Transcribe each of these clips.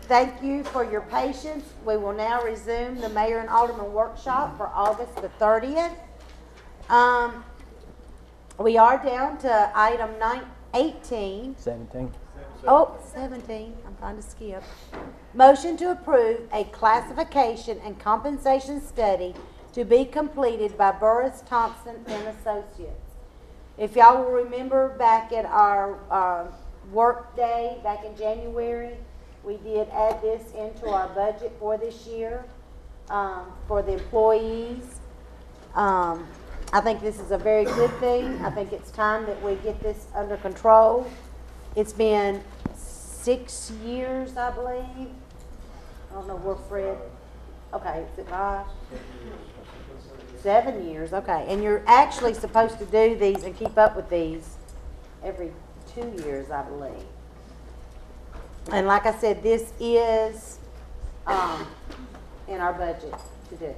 Thank you for your patience. We will now resume the Mayor and Alderman Workshop for August the 30th. We are down to item 18. 17. Oh, 17. I'm trying to skip. Motion to approve a classification and compensation study to be completed by Burris Thompson and Associates. If y'all will remember back at our work day back in January, we did add this into our budget for this year for the employees. I think this is a very good thing. I think it's time that we get this under control. It's been 6 years, I believe. I don't know where Fred. Okay, is it 5? 7 years, okay. And you're actually supposed to do these and keep up with these every 2 years, I believe. And like I said, this is in our budget to do.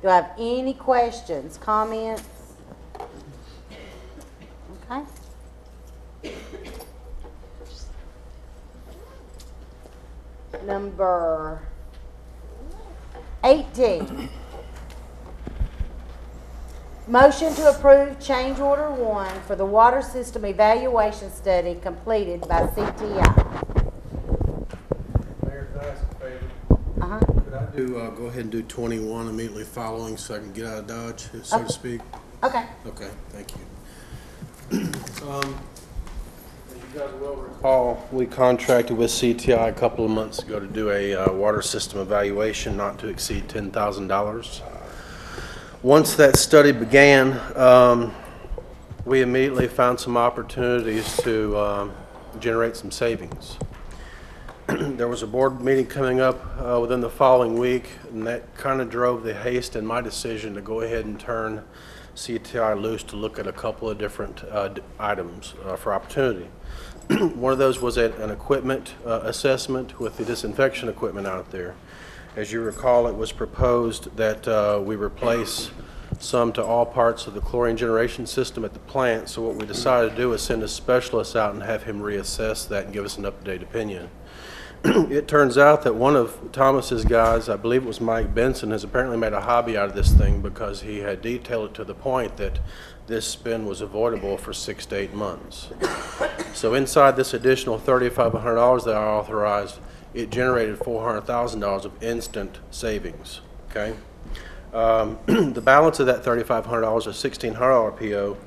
Do I have any questions, comments? Okay. Number 18. Motion to approve change order 1 for the water system evaluation study completed by CTI. Mayor, can I ask a favor? Could I go ahead and do 21 immediately following so I can get out of Dodge, so to speak? Okay. Okay, thank you. As you guys well recall, we contracted with CTI a couple of months ago to do a water system evaluation not to exceed $10,000. Once that study began, we immediately found some opportunities to generate some savings. There was a board meeting coming up within the following week, and that kind of drove the haste in my decision to go ahead and turn CTI loose to look at a couple of different items for opportunity. One of those was an equipment assessment with the disinfection equipment out there. As you recall, it was proposed that we replace some to all parts of the chlorine generation system at the plant. So what we decided to do is send a specialist out and have him reassess that and give us an up-to-date opinion. It turns out that one of Thomas's guys, I believe it was Mike Benson, has apparently made a hobby out of this thing because he had detailed it to the point that this spend was avoidable for 6 to 8 months. So inside this additional $3,500 that I authorized, it generated $400,000 of instant savings, okay? The balance of that $3,500, a $1,600 PO,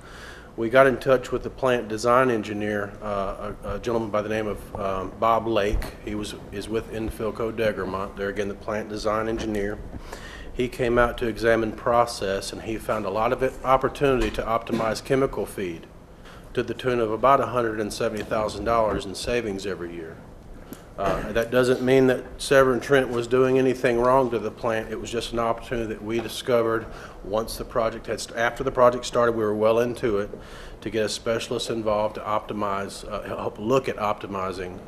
we got in touch with the plant design engineer, a gentleman by the name of Bob Lake. He is with Infilco Degermont. They're again the plant design engineer. He came out to examine process, and he found a lot of opportunity to optimize chemical feed to the tune of about $170,000 in savings every year. That doesn't mean that Severn Trent was doing anything wrong to the plant. It was just an opportunity that we discovered once the project after the project started, we were well into it, to get a specialist involved to optimize, help look at optimizing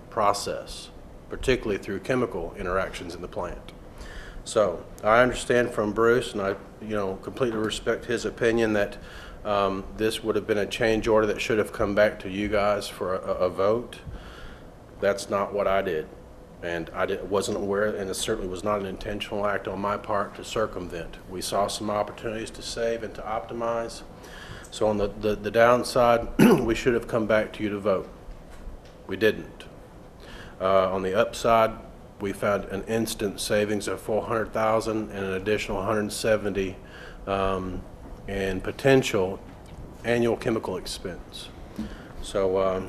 process, particularly through chemical interactions in the plant. So I understand from Bruce, and I completely respect his opinion that this would have been a change order that should have come back to you guys for a vote. That's not what I did, and wasn't aware, and it certainly was not an intentional act on my part to circumvent. We saw some opportunities to save and to optimize. So on the downside, we should have come back to you to vote. We didn't. On the upside, we found an instant savings of $400,000 and an additional $170,000 in potential annual chemical expense. So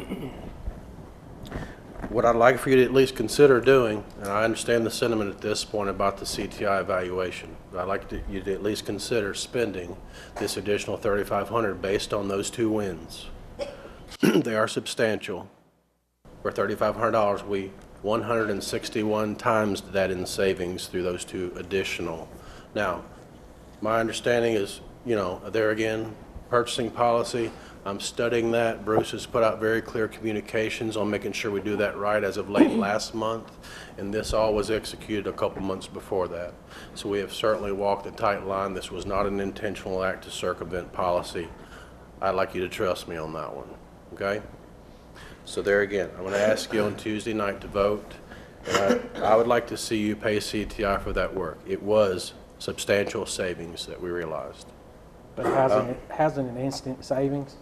what I'd like for you to at least consider doing, and I understand the sentiment at this point about the CTI evaluation, but I'd like you to at least consider spending this additional $3,500 based on those 2 wins. They are substantial. For $3,500, we 161 times that in savings through those 2 additional. Now, my understanding is, there again, purchasing policy, I'm studying that. Bruce has put out very clear communications on making sure we do that right as of late last month, and this all was executed a couple months before that. So we have certainly walked a tight line. This was not an intentional act to circumvent policy. I'd like you to trust me on that one, okay? So there again, I'm going to ask you on Tuesday night to vote. And I would like to see you pay CTI for that work. It was substantial savings that we realized. But hasn't it instant savings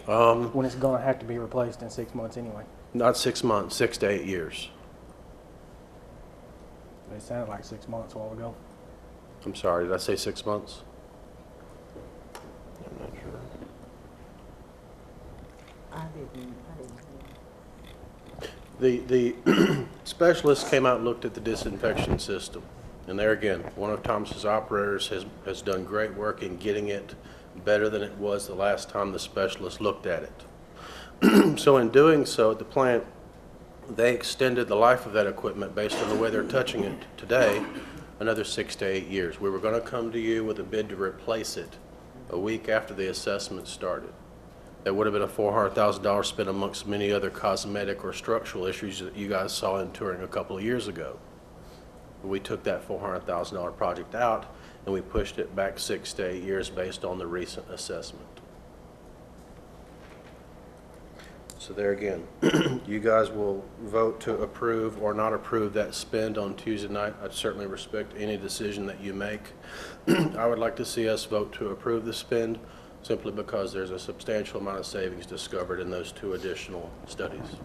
when it's going to have to be replaced in 6 months anyway? Not 6 months, 6 to 8 years. It sounded like 6 months a while ago. I'm sorry, did I say 6 months? I'm not sure. I didn't. The specialist came out and looked at the disinfection system. And there again, one of Thomas's operators has done great work in getting it better than it was the last time the specialist looked at it. So in doing so at the plant, they extended the life of that equipment based on the way they're touching it today, another 6 to 8 years. We were going to come to you with a bid to replace it a week after the assessment started. That would have been a $400,000 spent amongst many other cosmetic or structural issues that you guys saw in touring a couple of years ago. We took that $400,000 project out and we pushed it back 6 to 8 years based on the recent assessment. So there again, you guys will vote to approve or not approve that spend on Tuesday night. I'd certainly respect any decision that you make. I would like to see us vote to approve the spend simply because there's a substantial amount of savings discovered in those 2 additional studies.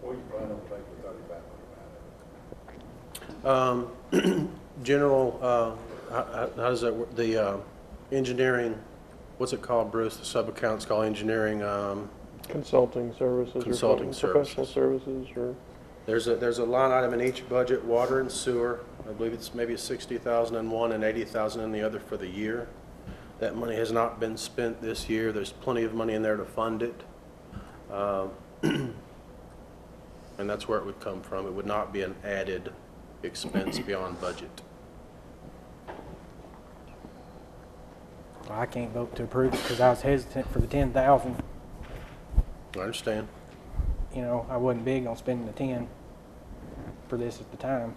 What do you plan on taking $3,500 out of it? General, how does that work? The engineering, what's it called, Bruce? The sub-account's called engineering. Consulting services. Consulting or services. professional services, or There's a line item in each budget, water and sewer. I believe it's maybe 60,000 in one and 80,000 in the other for the year. That money has not been spent this year. There's plenty of money in there to fund it. And that's where it would come from. It would not be an added expense beyond budget. Well, I can't vote to approve it because I was hesitant for the 10,000. I understand. You know, I wasn't big on spending the 10 for this at the time.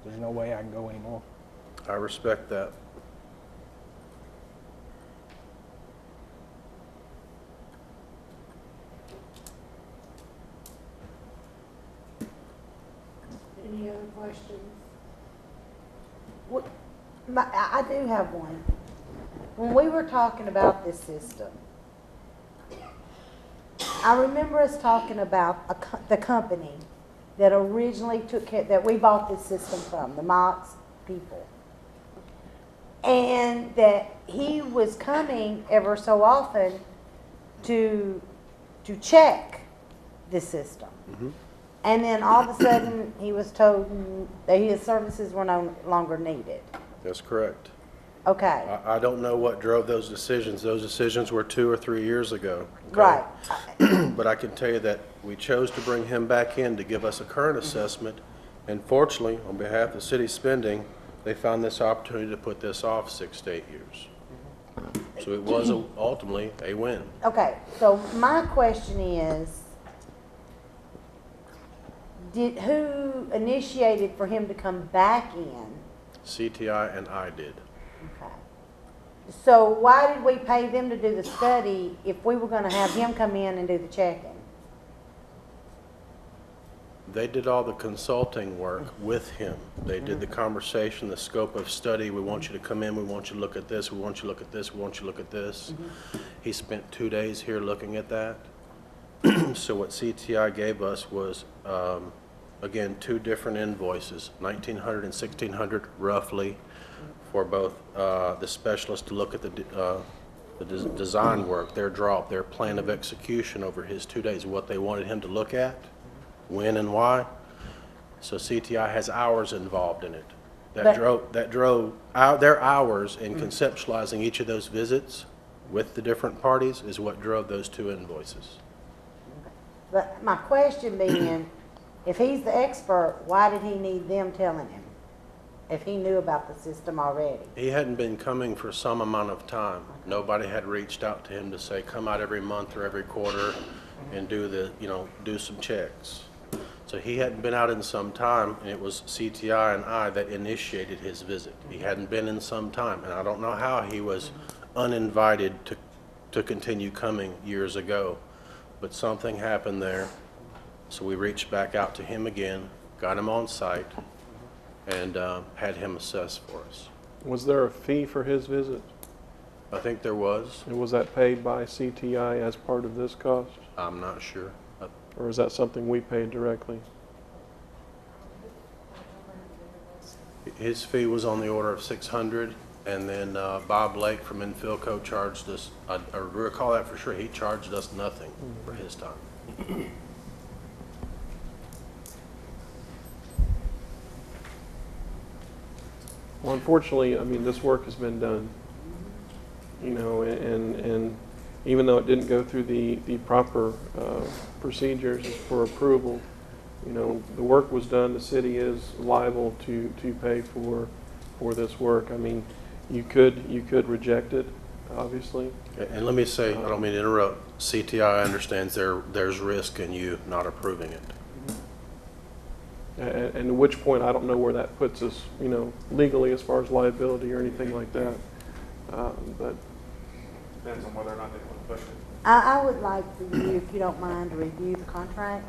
There's no way I can go anymore. I respect that. Any other questions? I do have one. When we were talking about this system, I remember us talking about the company that originally took care, that we bought this system from, the Mox people. And that he was coming ever so often to check the system. Mm-hmm. And then all of a sudden, he was told that his services were no longer needed. That's correct. Okay, I don't know what drove those decisions. Those decisions were 2 or 3 years ago. Okay? right. But I can tell you that we chose to bring him back in to give us a current assessment. And fortunately, on behalf of city spending, they found this opportunity to put this off 6 to 8 years. So it was ultimately a win. Okay, so my question is, who initiated for him to come back in? CTI and I did. Okay. So why did we pay them to do the study if we were gonna have him come in and do the checking? They did all the consulting work with him. They did the conversation, the scope of study. We want you to come in, we want you to look at this, we want you to look at this, we want you to look at this. He spent 2 days here looking at that. So what CTI gave us was, again, 2 different invoices, $1,900 and $1,600 roughly, for both the specialist to look at the design work, their their plan of execution over his 2 days, what they wanted him to look at, when and why. So CTI has hours involved in it. That drove their hours in conceptualizing each of those visits with the different parties is what drove those 2 invoices. But my question being, if he's the expert, why did he need them telling him? If he knew about the system already? He hadn't been coming for some amount of time. Nobody had reached out to him to say, come out every month or every quarter and do some checks. So he hadn't been out in some time, and it was CTI and I that initiated his visit. He hadn't been in some time, and I don't know how he was uninvited to continue coming years ago. But something happened there, so we reached back out to him again, got him on site, and had him assess for us. Was there a fee for his visit? I think there was. And was that paid by CTI as part of this cost? I'm not sure. Or is that something we paid directly? His fee was on the order of $600, and then Bob Lake from Infilco charged us, I recall that for sure, he charged us nothing for his time. Well, unfortunately, I mean, this work has been done, you know, and even though it didn't go through the proper procedures for approval, you know, the work was done. The city is liable to pay for this work. I mean, you could reject it, obviously. And let me say, I don't mean to interrupt, CTI understands there's risk in you not approving it. And at which point, I don't know where that puts us, you know, legally as far as liability or anything like that. But Depends on whether or not they want to push it. I would like for you, if you don't mind, to review the contract.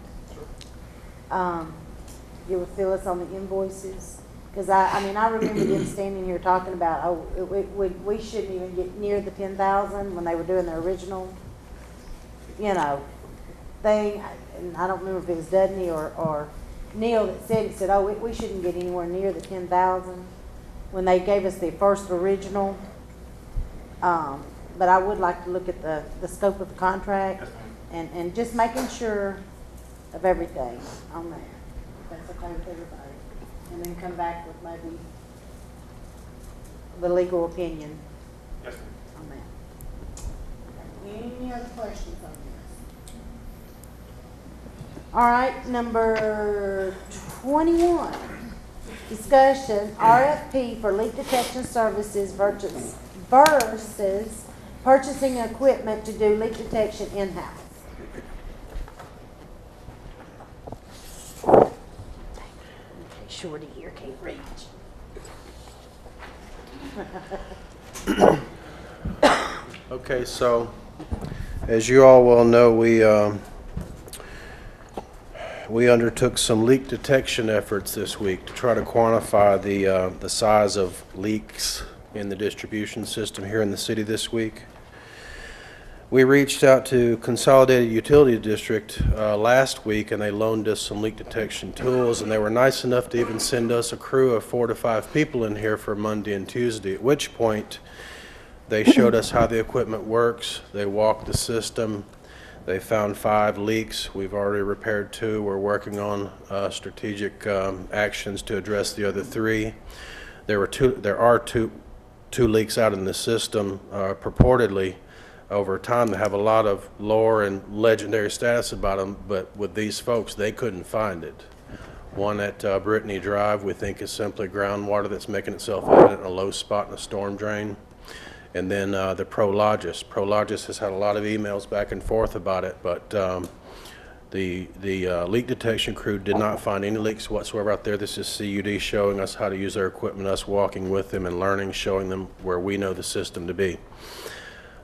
You would fill us on the invoices, because I mean, I remember them standing here talking about, oh, we shouldn't even get near the 10,000 when they were doing the original, you know, thing. And I don't remember if it was Dudney or Neil that said, oh, we shouldn't get anywhere near the 10,000 when they gave us the first original. But I would like to look at the scope of the contract and just making sure of everything on there. If that's okay with everybody. And then come back with maybe the legal opinion Yes, ma'am. on that. Okay. Any other questions on this? All right, number 21. Discussion, RFP for leak detection services versus purchasing equipment to do leak detection in-house. Shorty here can't reach. Okay, so as you all well know, we undertook some leak detection efforts this week to try to quantify the size of leaks in the distribution system here in the city this week. We reached out to Consolidated Utility District last week, and they loaned us some leak detection tools, and they were nice enough to even send us a crew of 4 to 5 people in here for Monday and Tuesday, at which point they showed us how the equipment works. They walked the system. They found 5 leaks. We've already repaired 2. We're working on strategic actions to address the other 3. There are two leaks out in the system purportedly over time that have a lot of lore and legendary status about them, but with these folks, they couldn't find it. One at Brittany Drive, we think is simply groundwater that's making itself evident in a low spot in a storm drain. And then the Prologis. Prologis has had a lot of emails back and forth about it, but the leak detection crew did not find any leaks whatsoever out there. This is CUD showing us how to use their equipment, us walking with them and learning, showing them where we know the system to be.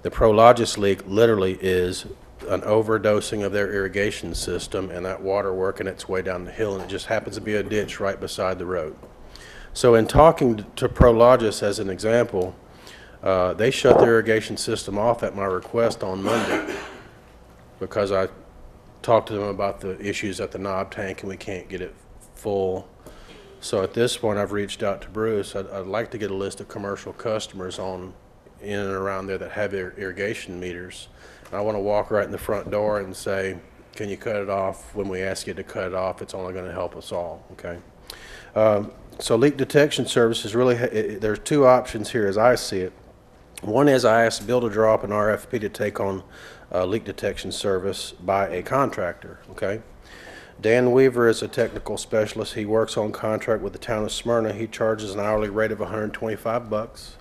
The Prologis leak literally is an overdosing of their irrigation system and that water working its way down the hill, and it just happens to be a ditch right beside the road. So in talking to Prologis as an example, they shut their irrigation system off at my request on Monday because I talked to them about the issues at the knob tank and we can't get it full. So at this point, I've reached out to Bruce. I'd like to get a list of commercial customers in and around there that have their irrigation meters. And I want to walk right in the front door and say, can you cut it off? When we ask you to cut it off, it's only going to help us all, okay? So leak detection services really, there's 2 options here as I see it. One is I asked Bill to draw up an RFP to take on leak detection service by a contractor, okay? Dan Weaver is a technical specialist. He works on contract with the town of Smyrna. He charges an hourly rate of $125.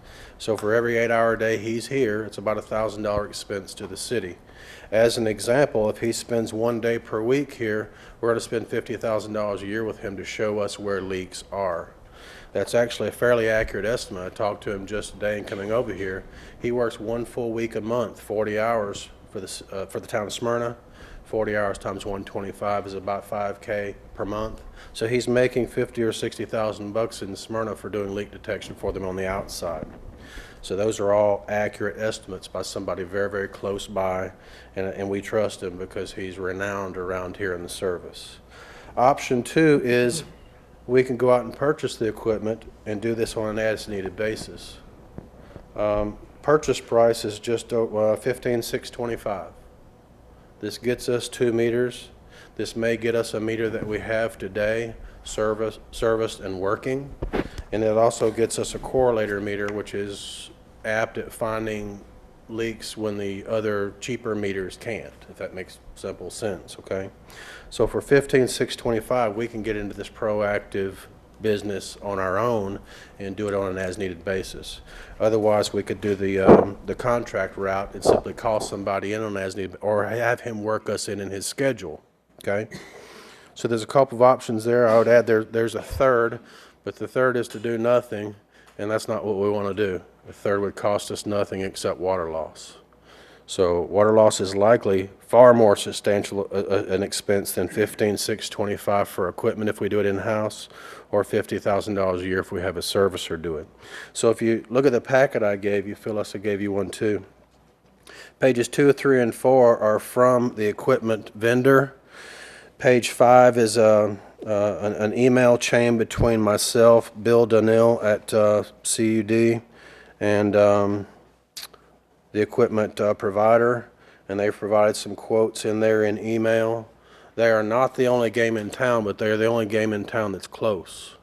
So for every 8-hour day he's here, it's about $1,000 expense to the city. As an example, if he spends 1 day per week here, we're going to spend $50,000 a year with him to show us where leaks are. That's actually a fairly accurate estimate. I talked to him just today and coming over here. He works 1 full week a month, 40 hours for the town of Smyrna. 40 hours times 125 is about $5K per month. So he's making 50 or 60,000 bucks in Smyrna for doing leak detection for them on the outside. So those are all accurate estimates by somebody very, very close by, and we trust him because he's renowned around here in the service. Option 2 is we can go out and purchase the equipment and do this on an as-needed basis. Purchase price is just $15,625. This gets us 2 meters. This may get us a meter that we have today, serviced and working. And it also gets us a correlator meter, which is apt at finding leaks when the other cheaper meters can't, if that makes simple sense, okay? So for $15,625, we can get into this proactive business on our own and do it on an as-needed basis. Otherwise, we could do the contract route and simply call somebody in on as-needed, or have him work us in his schedule, okay? So there's a couple of options there. I would add there's a third, but the third is to do nothing, and that's not what we want to do. The third would cost us nothing except water loss. So water loss is likely far more substantial an expense than $15,625 for equipment if we do it in-house, or $50,000 a year if we have a servicer do it. So if you look at the packet I gave you, Phyllis, I gave you one too. Pages 2, 3, and 4 are from the equipment vendor. Page 5 is an email chain between myself, Bill Donnell at CUD, and the equipment provider, and they've provided some quotes in there in email. They are not the only game in town, but they're the only game in town that's close.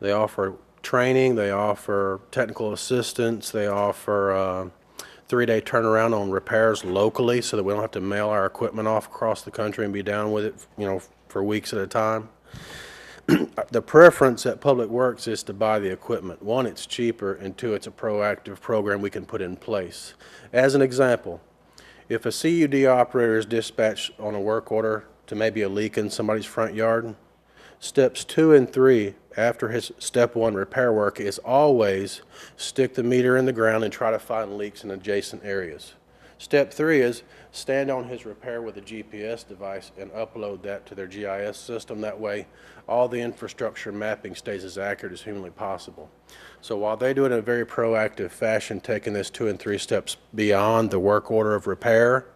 They offer training, they offer technical assistance, they offer 3-day turnaround on repairs locally so that we don't have to mail our equipment off across the country and be down with it, you know, for weeks at a time. The preference at Public Works is to buy the equipment. 1, it's cheaper, and 2, it's a proactive program we can put in place. As an example, if a CUD operator is dispatched on a work order to maybe a leak in somebody's front yard, steps 2 and 3 after his step 1 repair work is always stick the meter in the ground and try to find leaks in adjacent areas. Step 3 is stand on his repair with a GPS device and upload that to their GIS system. That way, all the infrastructure mapping stays as accurate as humanly possible. So while they do it in a very proactive fashion, taking this 2 and 3 steps beyond the work order of repair,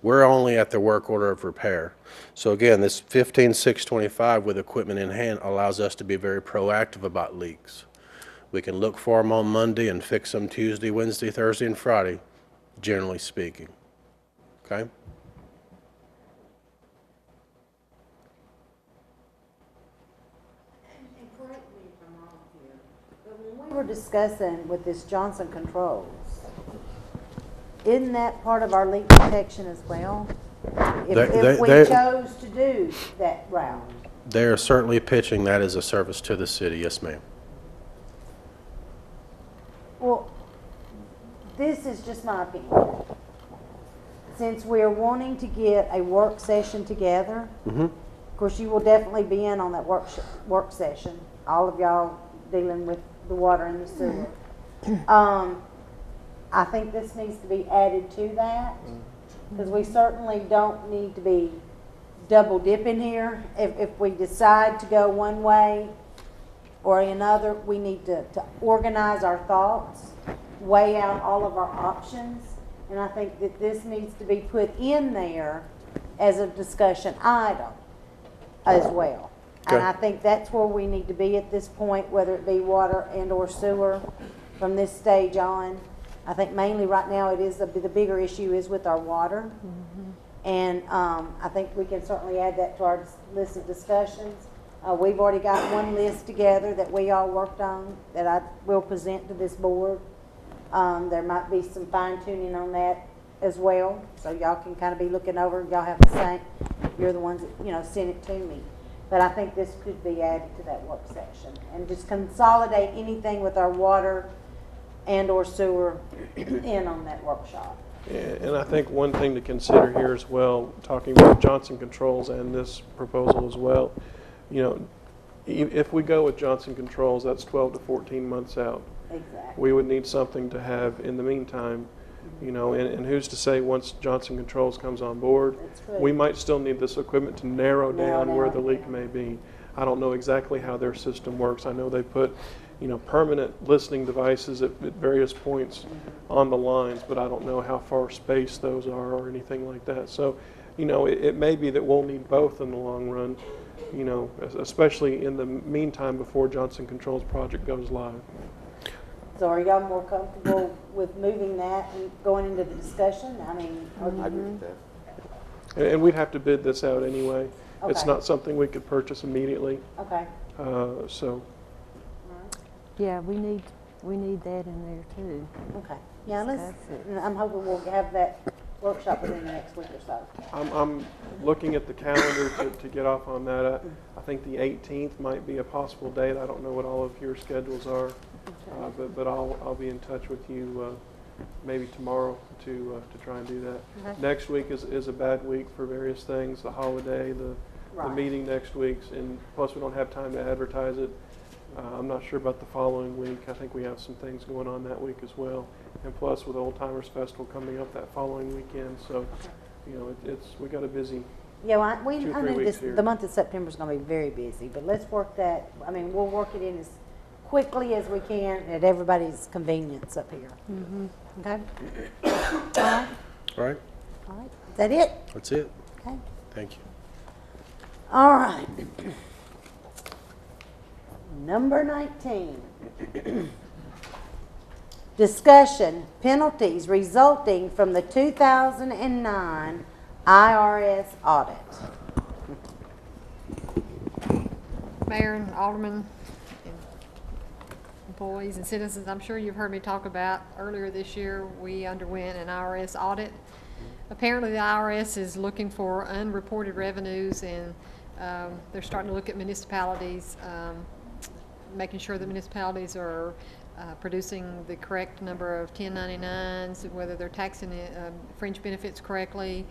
we're only at the work order of repair. So again, this $15,625 with equipment in hand allows us to be very proactive about leaks. We can look for them on Monday and fix them Tuesday, Wednesday, Thursday, and Friday, generally speaking. Okay? And correct me if I'm wrong here, but when we were discussing with this Johnson Controls, isn't that part of our leak detection as well? If we chose to do that route. They are certainly pitching that as a service to the city. Yes, ma'am. Well, this is just my opinion. Since we're wanting to get a work session together, of course you will definitely be in on that work session, all of y'all dealing with the water and the sewer. I think this needs to be added to that, because we certainly don't need to be double dipping here. If we decide to go one way or another, we need to organize our thoughts, weigh out all of our options, and I think that this needs to be put in there as a discussion item as well. Okay. And I think that's where we need to be at this point, whether it be water and or sewer from this stage on. I think mainly right now it is the bigger issue is with our water. And I think we can certainly add that to our list of discussions. We've already got one list together that we all worked on that I will present to this board. There might be some fine tuning on that as well. So y'all can kind of be looking over, y'all have the same, you're the ones that, you know, send it to me. But I think this could be added to that work session and just consolidate anything with our water and/or sewer in on that workshop. And I think one thing to consider here as well, talking about Johnson Controls and this proposal as well, you know, if we go with Johnson Controls, that's 12 to 14 months out. Exactly. We would need something to have in the meantime, you know, and who's to say once Johnson Controls comes on board, That's true. we might still need this equipment to narrow down where the leak down. may be. I don't know exactly how their system works. I know they put, you know, permanent listening devices at various points on the lines, but I don't know how far spaced those are or anything like that. So, you know, it may be that we'll need both in the long run, you know, especially in the meantime before Johnson Controls project goes live. So are y'all more comfortable with moving that and going into the discussion? I mean, I agree with that. And we'd have to bid this out anyway. It's Okay. not something we could purchase immediately. okay. So, Yeah, we need that in there too. Okay. Yeah, let's, Discuss it. I'm hoping we'll have that workshop within the next week or so. I'm looking at the calendar to get off on that. I think the 18th might be a possible date. I don't know what all of your schedules are, but I'll be in touch with you maybe tomorrow to try and do that. Okay. Next week is a bad week for various things, the holiday, the Right. meeting next week, and plus we don't have time to advertise it. I'm not sure about the following week. I think we have some things going on that week as well. And plus with Old Timers Festival coming up that following weekend, so, you know, we got a busy. Yeah, well, I 2 or 3 know weeks here. the month of September is going to be very busy, but let's work that, I mean, we'll work it in as quickly as we can at everybody's convenience up here. Okay? All right, All right, all right. Is that it? that's it. Okay. Thank you. All right. Number 19. Discussion penalties resulting from the 2009 IRS audit. Mayor and Aldermen, and employees and citizens, I'm sure you've heard me talk about earlier this year, we underwent an IRS audit. Apparently the IRS is looking for unreported revenues, and they're starting to look at municipalities, making sure that municipalities are producing the correct number of 1099s, whether they're taxing fringe benefits correctly,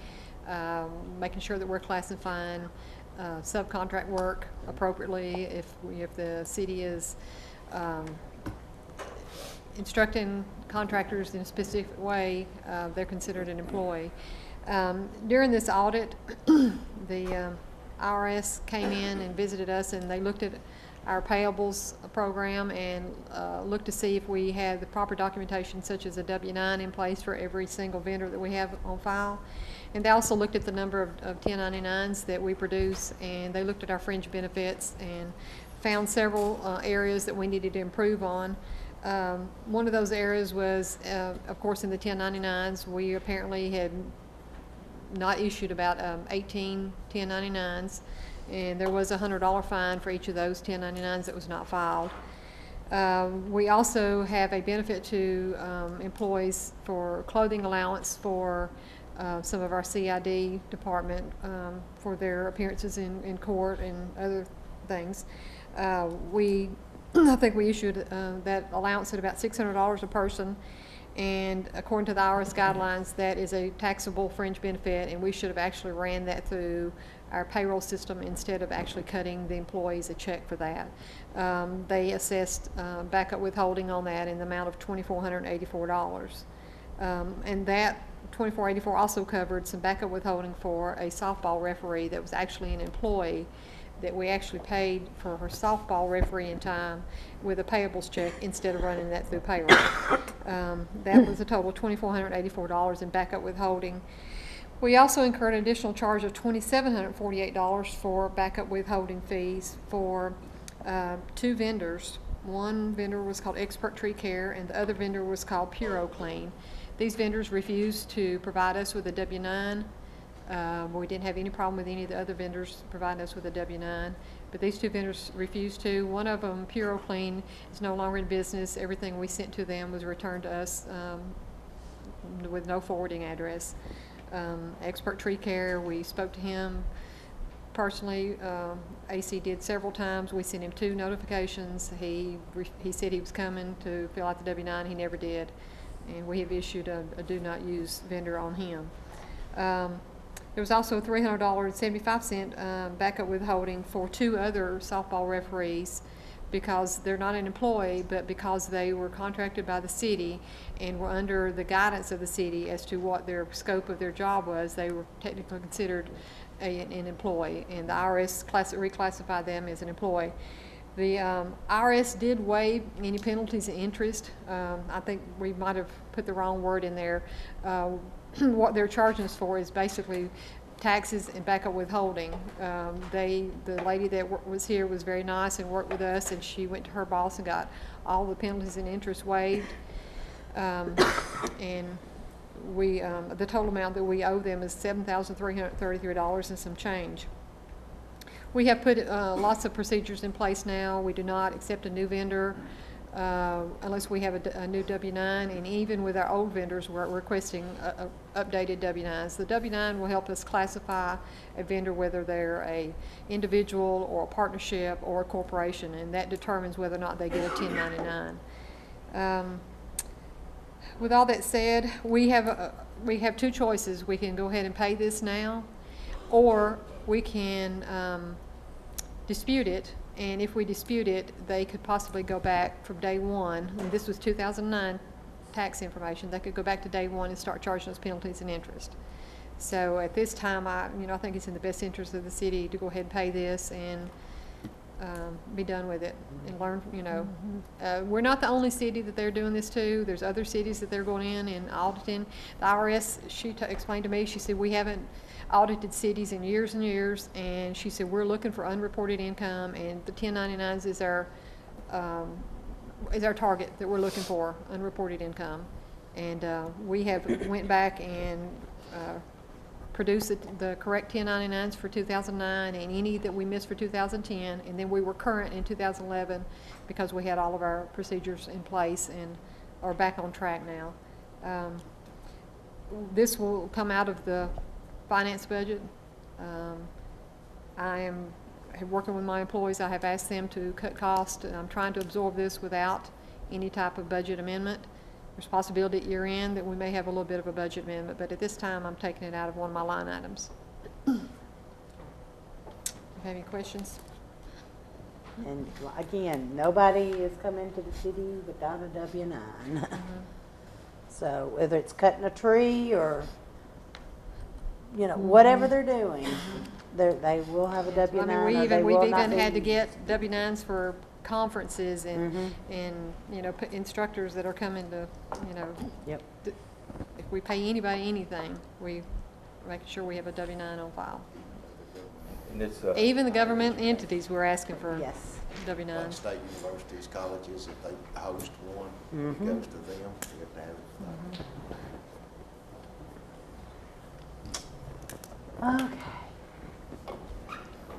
making sure that we're classifying subcontract work appropriately. If the city is instructing contractors in a specific way, they're considered an employee. During this audit, the IRS came in and visited us, and they looked at our payables program and looked to see if we had the proper documentation, such as a W-9 in place for every single vendor that we have on file. And they also looked at the number of 1099s that we produce, and they looked at our fringe benefits and found several areas that we needed to improve on. One of those areas was, of course, in the 1099s, we apparently had not issued about 18 1099s, and there was a $100 fine for each of those 1099s that was not filed. We also have a benefit to employees for clothing allowance for some of our CID department for their appearances in court and other things. I think we issued that allowance at about $600 a person, and according to the IRS guidelines, that is a taxable fringe benefit, and we should have actually ran that through our payroll system instead of actually cutting the employees a check for that. They assessed backup withholding on that in the amount of $2,484. And that $2,484 also covered some backup withholding for a softball referee that was actually an employee that we actually paid for her softball refereeing time with a payables check instead of running that through payroll. That was a total of $2,484 in backup withholding. We also incurred an additional charge of $2,748 for backup withholding fees for 2 vendors. One vendor was called Expert Tree Care, and the other vendor was called Puro Clean. These vendors refused to provide us with a W-9. We didn't have any problem with any of the other vendors providing us with a W-9, but these 2 vendors refused to. One of them, Puro Clean, is no longer in business. Everything we sent to them was returned to us with no forwarding address. Expert Tree Care, we spoke to him personally. AC did several times. We sent him 2 notifications. He said he was coming to fill out the W-9. He never did. And we have issued a do not use vendor on him. There was also a $300.75 backup withholding for 2 other softball referees, because they're not an employee, but because they were contracted by the city and were under the guidance of the city as to what their scope of their job was. They were technically considered an employee, and the IRS reclassified them as an employee. The IRS did waive any penalties and interest. I think we might have put the wrong word in there. What they're charging us for is basically taxes and backup withholding. The lady that was here was very nice and worked with us, and she went to her boss and got all the penalties and interest waived. And we, the total amount that we owe them is $7,333 and some change. We have put lots of procedures in place now. We do not accept a new vendor unless we have a new W-9, and even with our old vendors, we're requesting updated W-9s. The W-9 will help us classify a vendor, whether they're a individual or a partnership or a corporation, and that determines whether or not they get a 1099. With all that said, we have 2 choices. We can go ahead and pay this now, or we can dispute it. And if we dispute it, they could possibly go back from day one. And this was 2009 tax information. They could go back to day one and start charging us penalties and interest. So at this time, I think it's in the best interest of the city to go ahead and pay this and be done with it and learn. We're not the only city that they're doing this to. There's other cities that they're going in and auditing. The IRS, she explained to me, she said, we haven't audited cities in years and years, and she said we're looking for unreported income, and the 1099s is our target that we're looking for, unreported income. And we have went back and produced the correct 1099s for 2009 and any that we missed for 2010, and then we were current in 2011 because we had all of our procedures in place and are back on track now. This will come out of the finance budget. I am working with my employees. I have asked them to cut costs, and I'm trying to absorb this without any type of budget amendment. There's a possibility at year end that we may have a little bit of a budget amendment, but at this time I'm taking it out of one of my line items. Do you have any questions? And again, nobody is coming to the city without a W-9. So whether it's cutting a tree or whatever they're doing, they will have a W-9. I mean, we've even had to get W-9s for conferences and instructors that are coming to Yep. If we pay anybody anything, we make sure we have a W-9 on file. And it's, Even the government entities, we're asking for Yes. like W-9s. state universities, colleges, if they host one, it goes to them, you have to have it. Okay.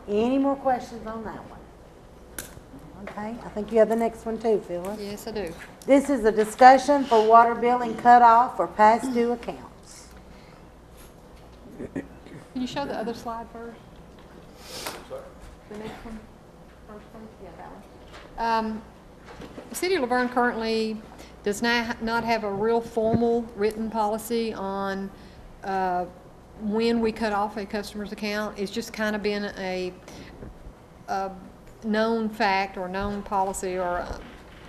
Any more questions on that one? Okay, I think you have the next one too, Phyllis. Yes, I do. This is a discussion for water billing cutoff for past due accounts. Can you show the other slide first? The next one? First one? Yeah, that one. The City of Laverne currently does not have a real formal written policy on when we cut off a customer's account. It's just kind of been a known fact or known policy or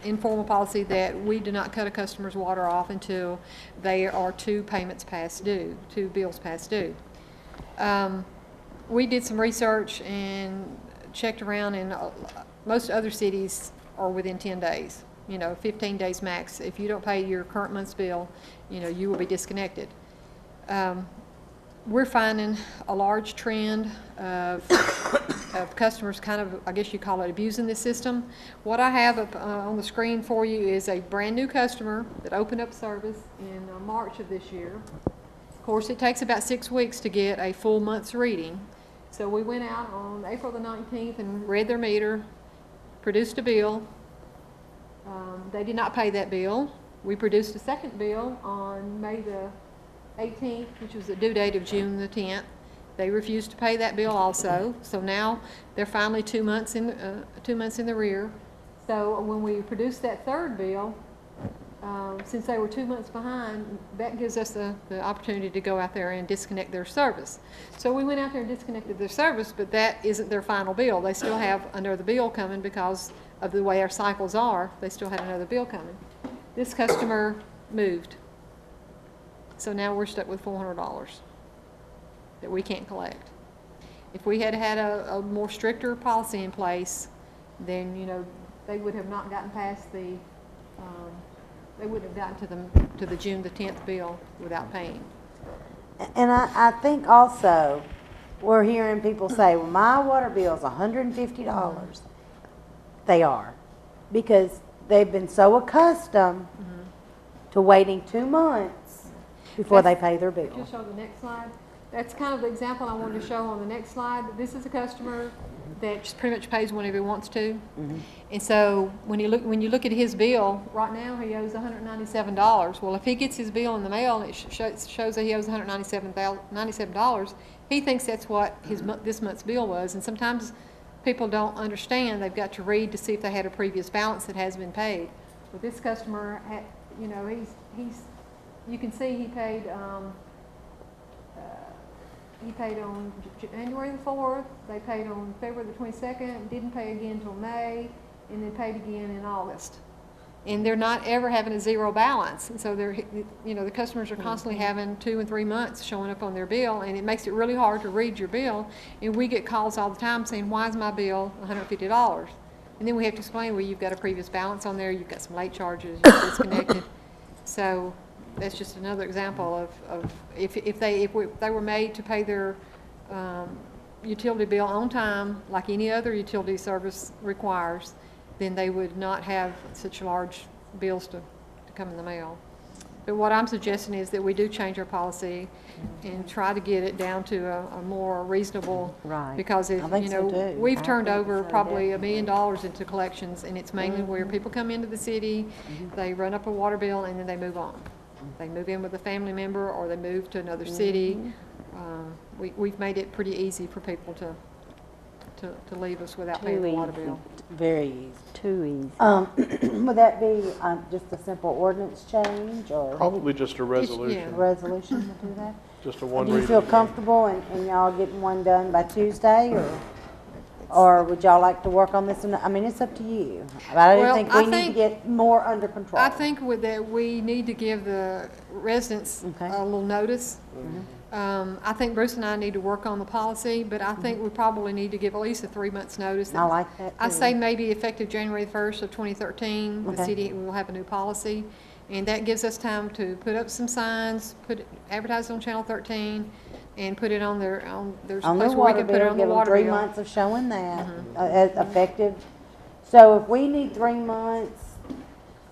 informal policy that we do not cut a customer's water off until they are 2 payments past due, 2 bills past due. We did some research and checked around, and most other cities are within 10 days, 15 days max. If you don't pay your current month's bill, you will be disconnected. We're finding a large trend of customers kind of, I guess you call it, abusing this system. What I have up on the screen for you is a brand new customer that opened up service in March of this year. Of course, it takes about 6 weeks to get a full month's reading. So we went out on April the 19th and read their meter, produced a bill. They did not pay that bill. We produced a second bill on May the 18th, which was the due date of June the 10th, They refused to pay that bill also, so now they're finally 2 months in the rear. So when we produce that third bill, since they were 2 months behind, that gives us the opportunity to go out there and disconnect their service. So we went out there and disconnected their service, but that isn't their final bill. They still have another bill coming because of the way our cycles are. They still had another bill coming. This customer moved. So now we're stuck with $400 that we can't collect. If we had had a more stricter policy in place, then, you know, they would have not gotten past the, they wouldn't have gotten to the June the 10th bill without paying. And I think also, we're hearing people say, well, my water bill's $150. They are, because they've been so accustomed to waiting 2 months before they pay their bill. Just show the next slide. That's kind of the example I wanted to show on the next slide. This is a customer that just pretty much pays whenever he wants to. And so when you look at his bill, right now he owes $197. Well, if he gets his bill in the mail and it shows that he owes $197, he thinks that's what this month's bill was. And sometimes people don't understand. They've got to read to see if they had a previous balance that has been paid. But this customer, you know, you can see he paid. He paid on January the 4th, they paid on February the 22nd, didn't pay again until May, and then paid again in August. And they're not ever having a zero balance. And so they're, you know, the customers are constantly having 2 and 3 months showing up on their bill, and it makes it really hard to read your bill. And we get calls all the time saying, why is my bill $150? And then we have to explain, well, you've got a previous balance on there, you've got some late charges, you're disconnected. So that's just another example of if they were made to pay their utility bill on time, like any other utility service requires, then they would not have such large bills to come in the mail. But what I'm suggesting is that we do change our policy and try to get it down to a more reasonable. Right. Because if, I think you so, know, too. we've I turned think over so, probably $1 definitely. million into collections, and it's mainly where people come into the city, they run up a water bill, and then they move on. They move in with a family member, or they move to another city. We've made it pretty easy for people to leave us without paying the water bill. Very easy. Too easy. Would that be just a simple ordinance change, or Probably just a a resolution, resolution to do that? just a one Do you reading. feel comfortable in y'all getting one done by Tuesday, or would y'all like to work on this? I mean, it's up to you. But I do Well, think I we need to think- get more under control. I think with that, we need to give the residents Okay. a little notice. I think Bruce and I need to work on the policy, but I think we probably need to give at least a 3 months notice. I like that, I too. say maybe effective January 1st of 2013, the Okay. city will have a new policy. And that gives us time to put up some signs, advertise it on Channel 13, and put it on there's a On place the where we water can put it bill, on the give them water 3 bill. months of showing that, as effective. So if we need 3 months,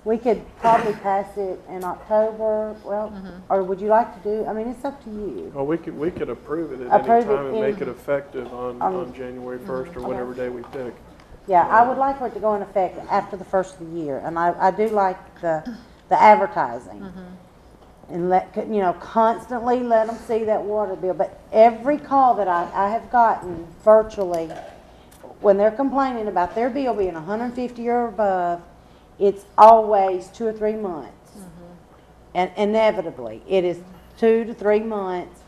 we could probably pass it in October, well, or would you like to do, I mean, it's up to you. Well, we could approve it at any Approve it time and make in- it effective on January 1st or whatever day we pick. Yeah, I would like for it to go in effect after the first of the year, and I do like the advertising. And constantly let them see that water bill. But every call that I have gotten virtually, when they're complaining about their bill being 150 or above, it's always 2 or 3 months. And inevitably, it is 2 to 3 months.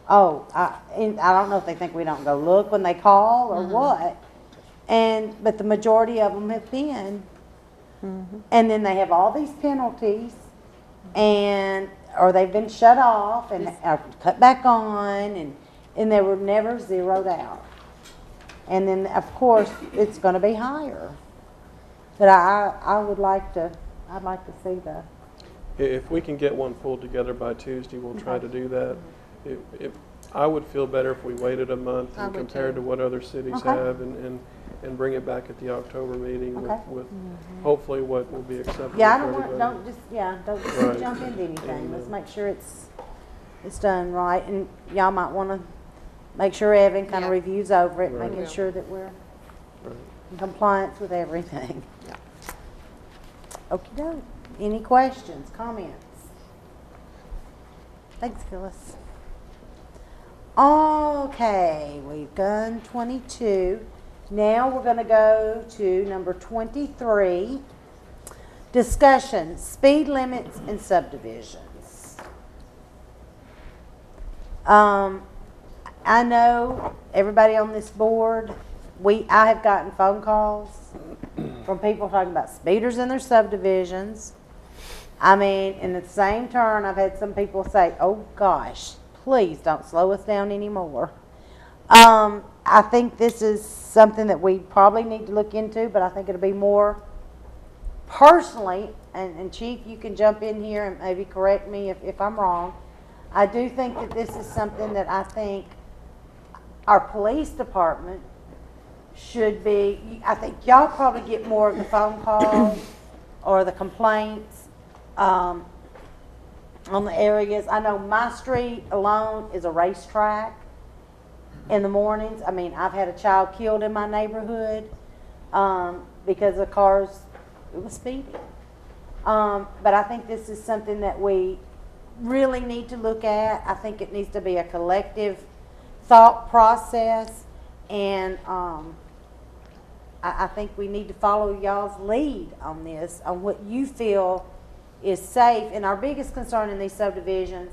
Oh, and I don't know if they think we don't go look when they call or what. But the majority of them have been. And then they have all these penalties, or they've been shut off and are cut back on, and they were never zeroed out. And then, of course, it's going to be higher. But I'd like to see that. If we can get one pulled together by Tuesday, we'll try to do that. I would feel better if we waited a month I and would compared too. to what other cities Okay. have and bring it back at the October meeting Okay. with hopefully what will be acceptable Yeah, for everybody. don't just Right. jump into anything. And, Let's make sure it's done right, and y'all might want to make sure Evan kind of Yeah. reviews over it, Right. making Yeah. sure that we're Right. in compliance with everything. Yeah. Okey-doke. Any questions, comments? Thanks, Phyllis. Okay, we've done 22. Now we're going to go to number 23. Discussion, speed limits and subdivisions. I know everybody on this board, I have gotten phone calls from people talking about speeders in their subdivisions. I mean, in the same turn, I've had some people say, oh gosh, please don't slow us down anymore. I think this is something that we probably need to look into, but I think it'll be more personally, and Chief, you can jump in here and maybe correct me if I'm wrong. I do think that this is something that I think our police department should be, I think y'all probably get more of the phone calls or the complaints on the areas. I know my street alone is a racetrack in the mornings. I mean, I've had a child killed in my neighborhood because the cars, it was speeding. But I think this is something that we really need to look at. I think it needs to be a collective thought process, and I think we need to follow y'all's lead on this, on what you feel is safe. And our biggest concern in these subdivisions,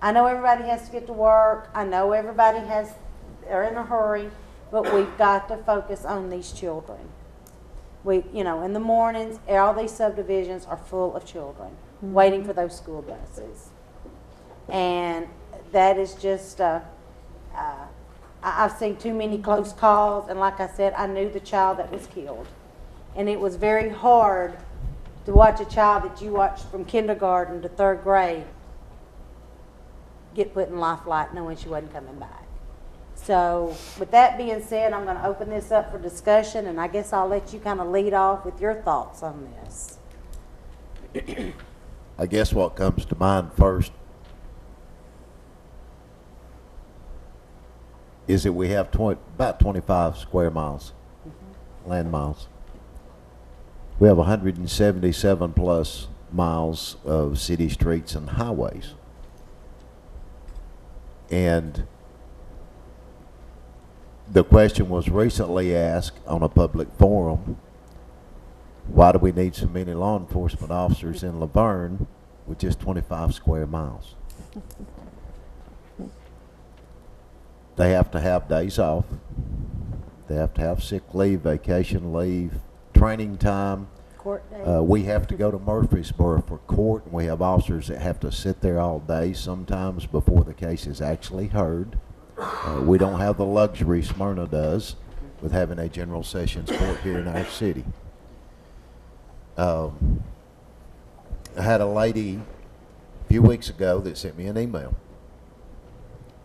I know everybody has to get to work, I know everybody they're in a hurry, but we've got to focus on these children. In the mornings, all these subdivisions are full of children waiting for those school buses. And that is just, I've seen too many close calls, and like I said, I knew the child that was killed. And it was very hard to watch a child that you watched from kindergarten to third grade get put in life flight knowing she wasn't coming back. So with that being said, I'm going to open this up for discussion, and I guess I'll let you kind of lead off with your thoughts on this. I guess what comes to mind first is that we have about 25 square miles, land miles. We have 177 plus miles of city streets and highways. And the question was recently asked on a public forum, why do we need so many law enforcement officers in Laverne with just 25 square miles? They have to have days off. They have to have sick leave, vacation leave, training time. Court day. We have to go to Murfreesboro for court, and we have officers that have to sit there all day sometimes before the case is actually heard. We don't have the luxury Smyrna does with having a general sessions court here in our city. I had a lady a few weeks ago that sent me an email,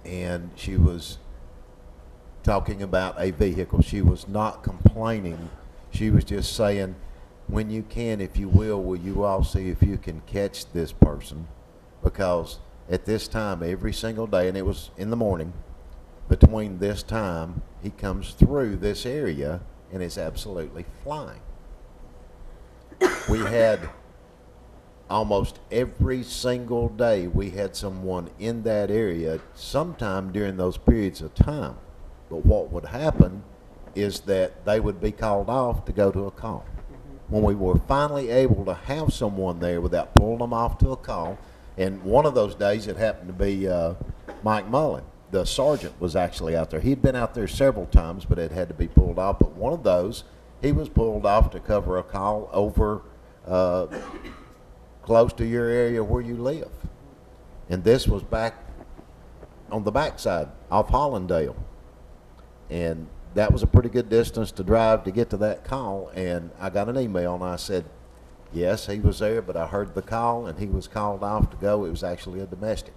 and she was talking about a vehicle. She was not complaining. She was just saying, when you can, if you will you all see if you can catch this person? Because at this time, every single day, and it was in the morning, between this time, he comes through this area and it's absolutely flying. We had almost every single day, we had someone in that area sometime during those periods of time. But what would happen is that they would be called off to go to a call. When we were finally able to have someone there without pulling them off to a call, and one of those days it happened to be Mike Mullen. The sergeant was actually out there. He'd been out there several times, but it had to be pulled off. But one of those, he was pulled off to cover a call over close to your area where you live. And this was back on the backside off Hollandale. And that was a pretty good distance to drive to get to that call. And I got an email, and I said, yes, he was there, but I heard the call, and he was called off to go. It was actually a domestic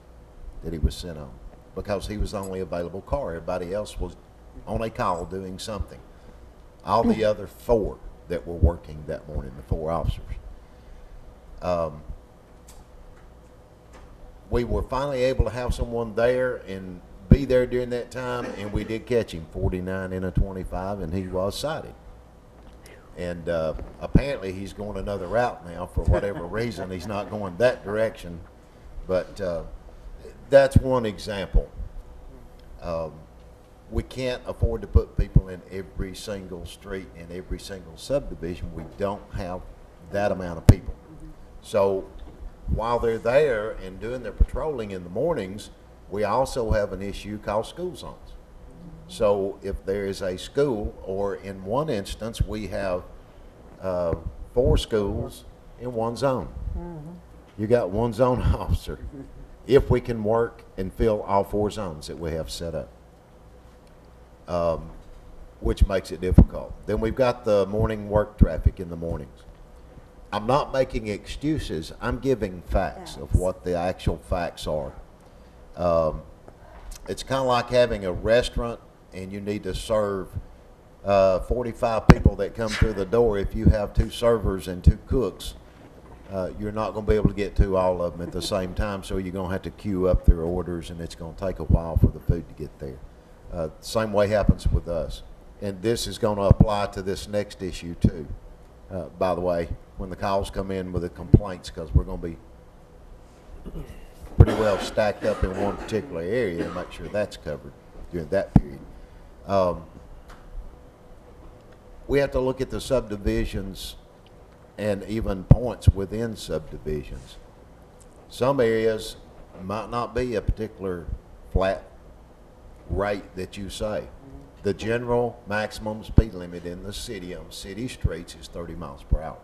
that he was sent on, because he was the only available car. Everybody else was on a call doing something. All the other four that were working that morning, the four officers. We were finally able to have someone there and be there during that time, and we did catch him, 49 in a 25, and he was cited. And apparently he's going another route now for whatever reason. He's not going that direction, but that's one example. We can't afford to put people in every single street in every single subdivision. We don't have that amount of people. So while they're there and doing their patrolling in the mornings, we also have an issue called school zones. So if there is a school, or in one instance, we have 4 schools in one zone. You got one zone officer. If we can work and fill all 4 zones that we have set up. Which makes it difficult. Then we've got the morning work traffic in the mornings. I'm not making excuses. I'm giving facts of what the actual facts are. It's kind of like having a restaurant and you need to serve 45 people that come through the door. If you have 2 servers and 2 cooks, you're not going to be able to get to all of them at the same time, so you're going to have to queue up their orders, and it's going to take a while for the food to get there. Same way happens with us. And this is going to apply to this next issue too. By the way, when the calls come in with the complaints, because we're going to be pretty well stacked up in one particular area to make sure that's covered during that period. We have to look at the subdivisions and even points within subdivisions. Some areas might not be a particular flat rate that you say. The general maximum speed limit in the city on city streets is 30 miles per hour.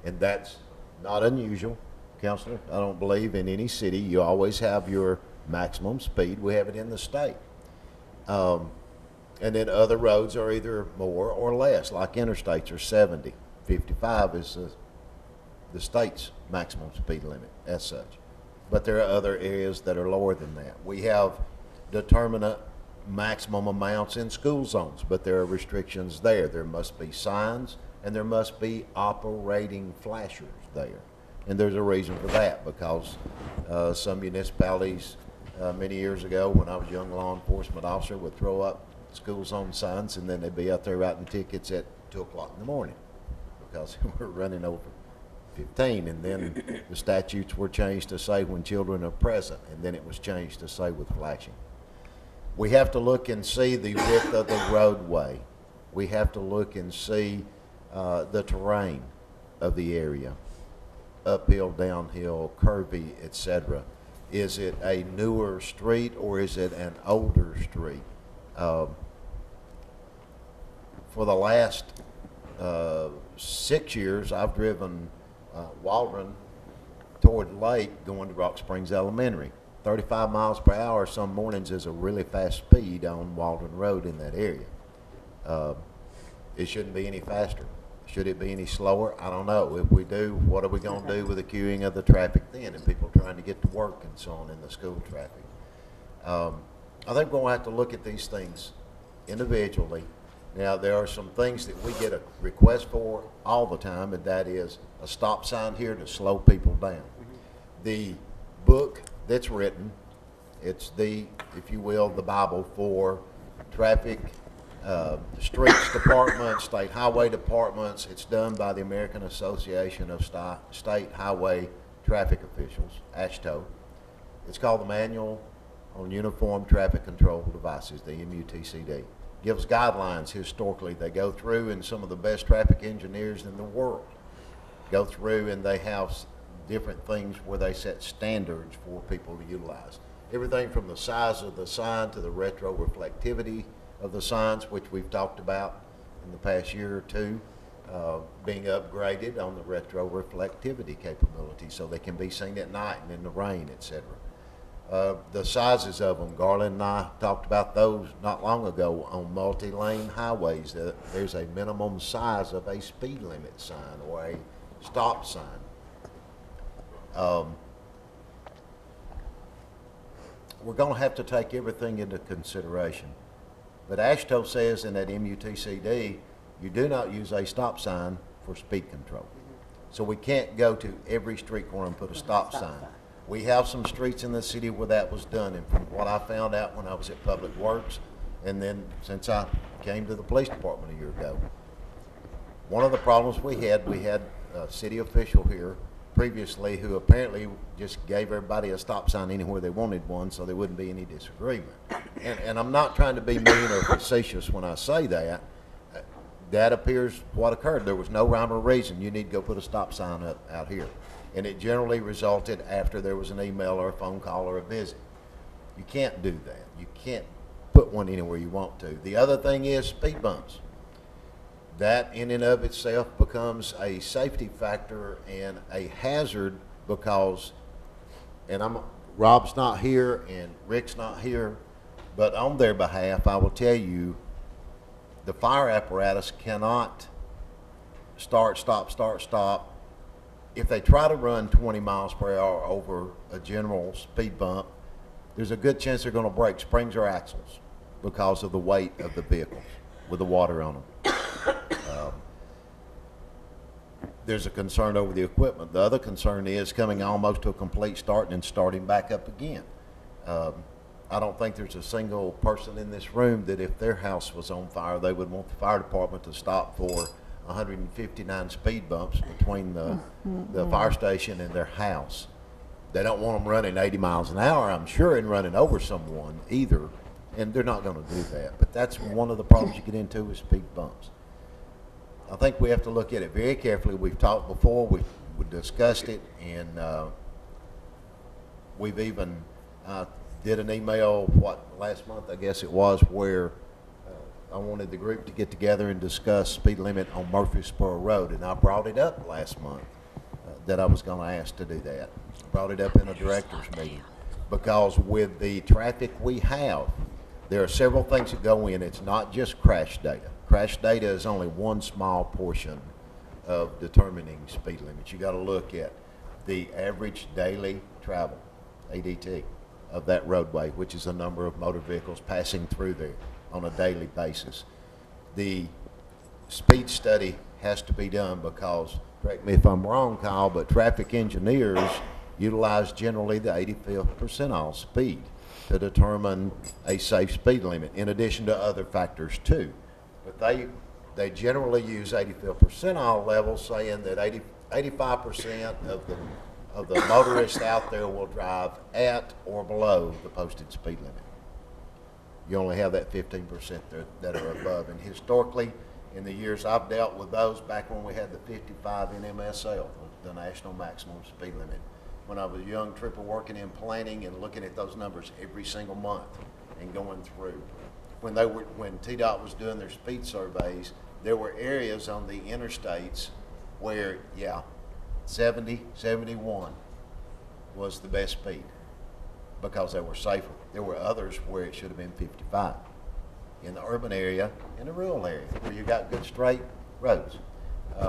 And that's not unusual, Counselor. I don't believe in any city you always have your maximum speed. We have it in the state. And then other roads are either more or less, like interstates are 70. 55 is the state's maximum speed limit as such. But there are other areas that are lower than that. We have determinate maximum amounts in school zones, but there are restrictions there. There must be signs and there must be operating flashers there. And there's a reason for that, because some municipalities many years ago, when I was a young law enforcement officer, would throw up school zone signs, and then they'd be out there writing tickets at 2 o'clock in the morning because we're running over 15. And then the statutes were changed to say when children are present, and then it was changed to say with flashing. We have to look and see the width of the roadway. We have to look and see the terrain of the area, uphill, downhill, curvy, etc. Is it a newer street or is it an older street? For the last 6 years, I've driven Waldron toward Lake going to Rock Springs Elementary. 35 miles per hour some mornings is a really fast speed on Waldron Road in that area. It shouldn't be any faster. Should it be any slower? I don't know. If we do, what are we going to do with the queuing of the traffic then, and people trying to get to work and so on in the school traffic? I think we're going to have to look at these things individually. Now, there are some things that we get a request for all the time, and that is a stop sign here to slow people down. The book that's written, it's the, if you will, the Bible for traffic, streets department, state highway departments. It's done by the American Association of State Highway Traffic Officials, AASHTO. It's called the Manual on Uniform Traffic Control Devices, the MUTCD. Gives guidelines historically. They go through, and some of the best traffic engineers in the world go through, and they have different things where they set standards for people to utilize. Everything from the size of the sign to the retro reflectivity of the signs, which we've talked about in the past year or two, being upgraded on the retro reflectivity capability so they can be seen at night and in the rain, etc. The sizes of them, Garland and I talked about those not long ago on multi-lane highways. There's a minimum size of a speed limit sign or a stop sign. We're going to have to take everything into consideration. But AASHTO says in that MUTCD, you do not use a stop sign for speed control. So we can't go to every street corner and put a stop sign. We have some streets in the city where that was done, and from what I found out when I was at Public Works, and then since I came to the police department a year ago, one of the problems we had a city official here previously who apparently just gave everybody a stop sign anywhere they wanted one so there wouldn't be any disagreement. And I'm not trying to be mean or facetious when I say that. That appears what occurred. There was no rhyme or reason. You need to go put a stop sign up out here. And it generally resulted after there was an email or a phone call or a visit. You can't do that. You can't put one anywhere you want to. The other thing is speed bumps. That in and of itself becomes a safety factor and a hazard because, and Rob's not here and Rick's not here, but on their behalf, I will tell you, the fire apparatus cannot start, stop. If they try to run 20 miles per hour over a general speed bump, there's a good chance they're going to break springs or axles because of the weight of the vehicles with the water on them. There's a concern over the equipment. The other concern is coming almost to a complete start and then starting back up again. I don't think there's a single person in this room that if their house was on fire, they would want the fire department to stop for 159 speed bumps between the fire station and their house. They don't want them running 80 miles an hour, I'm sure, and running over someone either, and they're not going to do that. But that's one of the problems you get into with speed bumps. I think we have to look at it very carefully. We've talked before, we discussed it, and we've even did an email, last month I guess it was, where I wanted the group to get together and discuss speed limit on Murfreesboro Road, and I brought it up last month that I was going to ask to do that. I brought it up in a director's meeting because with the traffic we have, there are several things that go in. It's not just crash data. Crash data is only one small portion of determining speed limits. You got to look at the average daily travel, ADT, of that roadway, which is the number of motor vehicles passing through there on a daily basis. The speed study has to be done because, correct me if I'm wrong, Kyle, but traffic engineers utilize generally the 85th percentile speed to determine a safe speed limit, in addition to other factors too. But they generally use 85th percentile levels, saying that 85% of the motorists out there will drive at or below the posted speed limit. You only have that 15% that are above. And historically, in the years I've dealt with those, back when we had the 55 NMSL, the national maximum speed limit, when I was a young trooper working in planning and looking at those numbers every single month and going through. When TDOT was doing their speed surveys, there were areas on the interstates where, 70, 71 was the best speed because they were safer. There were others where it should have been 55 in the urban area, in the rural area where you got good straight roads.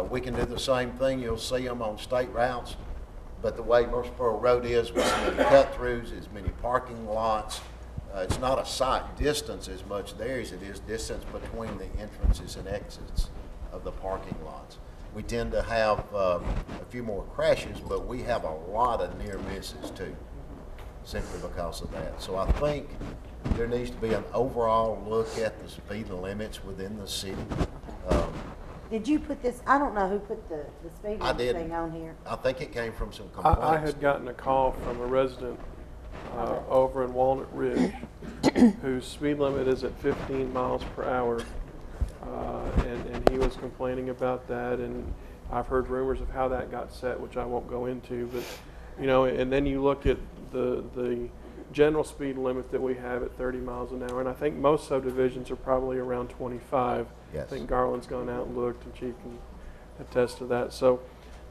We can do the same thing. You'll see them on state routes, but the way Murfreesboro Road is with as many cut-throughs, as many parking lots, it's not a sight distance as much there as it is distance between the entrances and exits of the parking lots. We tend to have a few more crashes, but we have a lot of near misses too, simply because of that. So I think there needs to be an overall look at the speed limits within the city. Did you put this, I don't know who put the speed I limit did. thing on here. I think it came from some complaints. I had gotten a call from a resident over in Walnut Ridge whose speed limit is at 15 miles per hour. And he was complaining about that, and I've heard rumors of how that got set, which I won't go into, but and then you look at the general speed limit that we have at 30 miles an hour, and I think most subdivisions are probably around 25. Yes. I think Garland's gone out and looked, and Chief can attest to that. So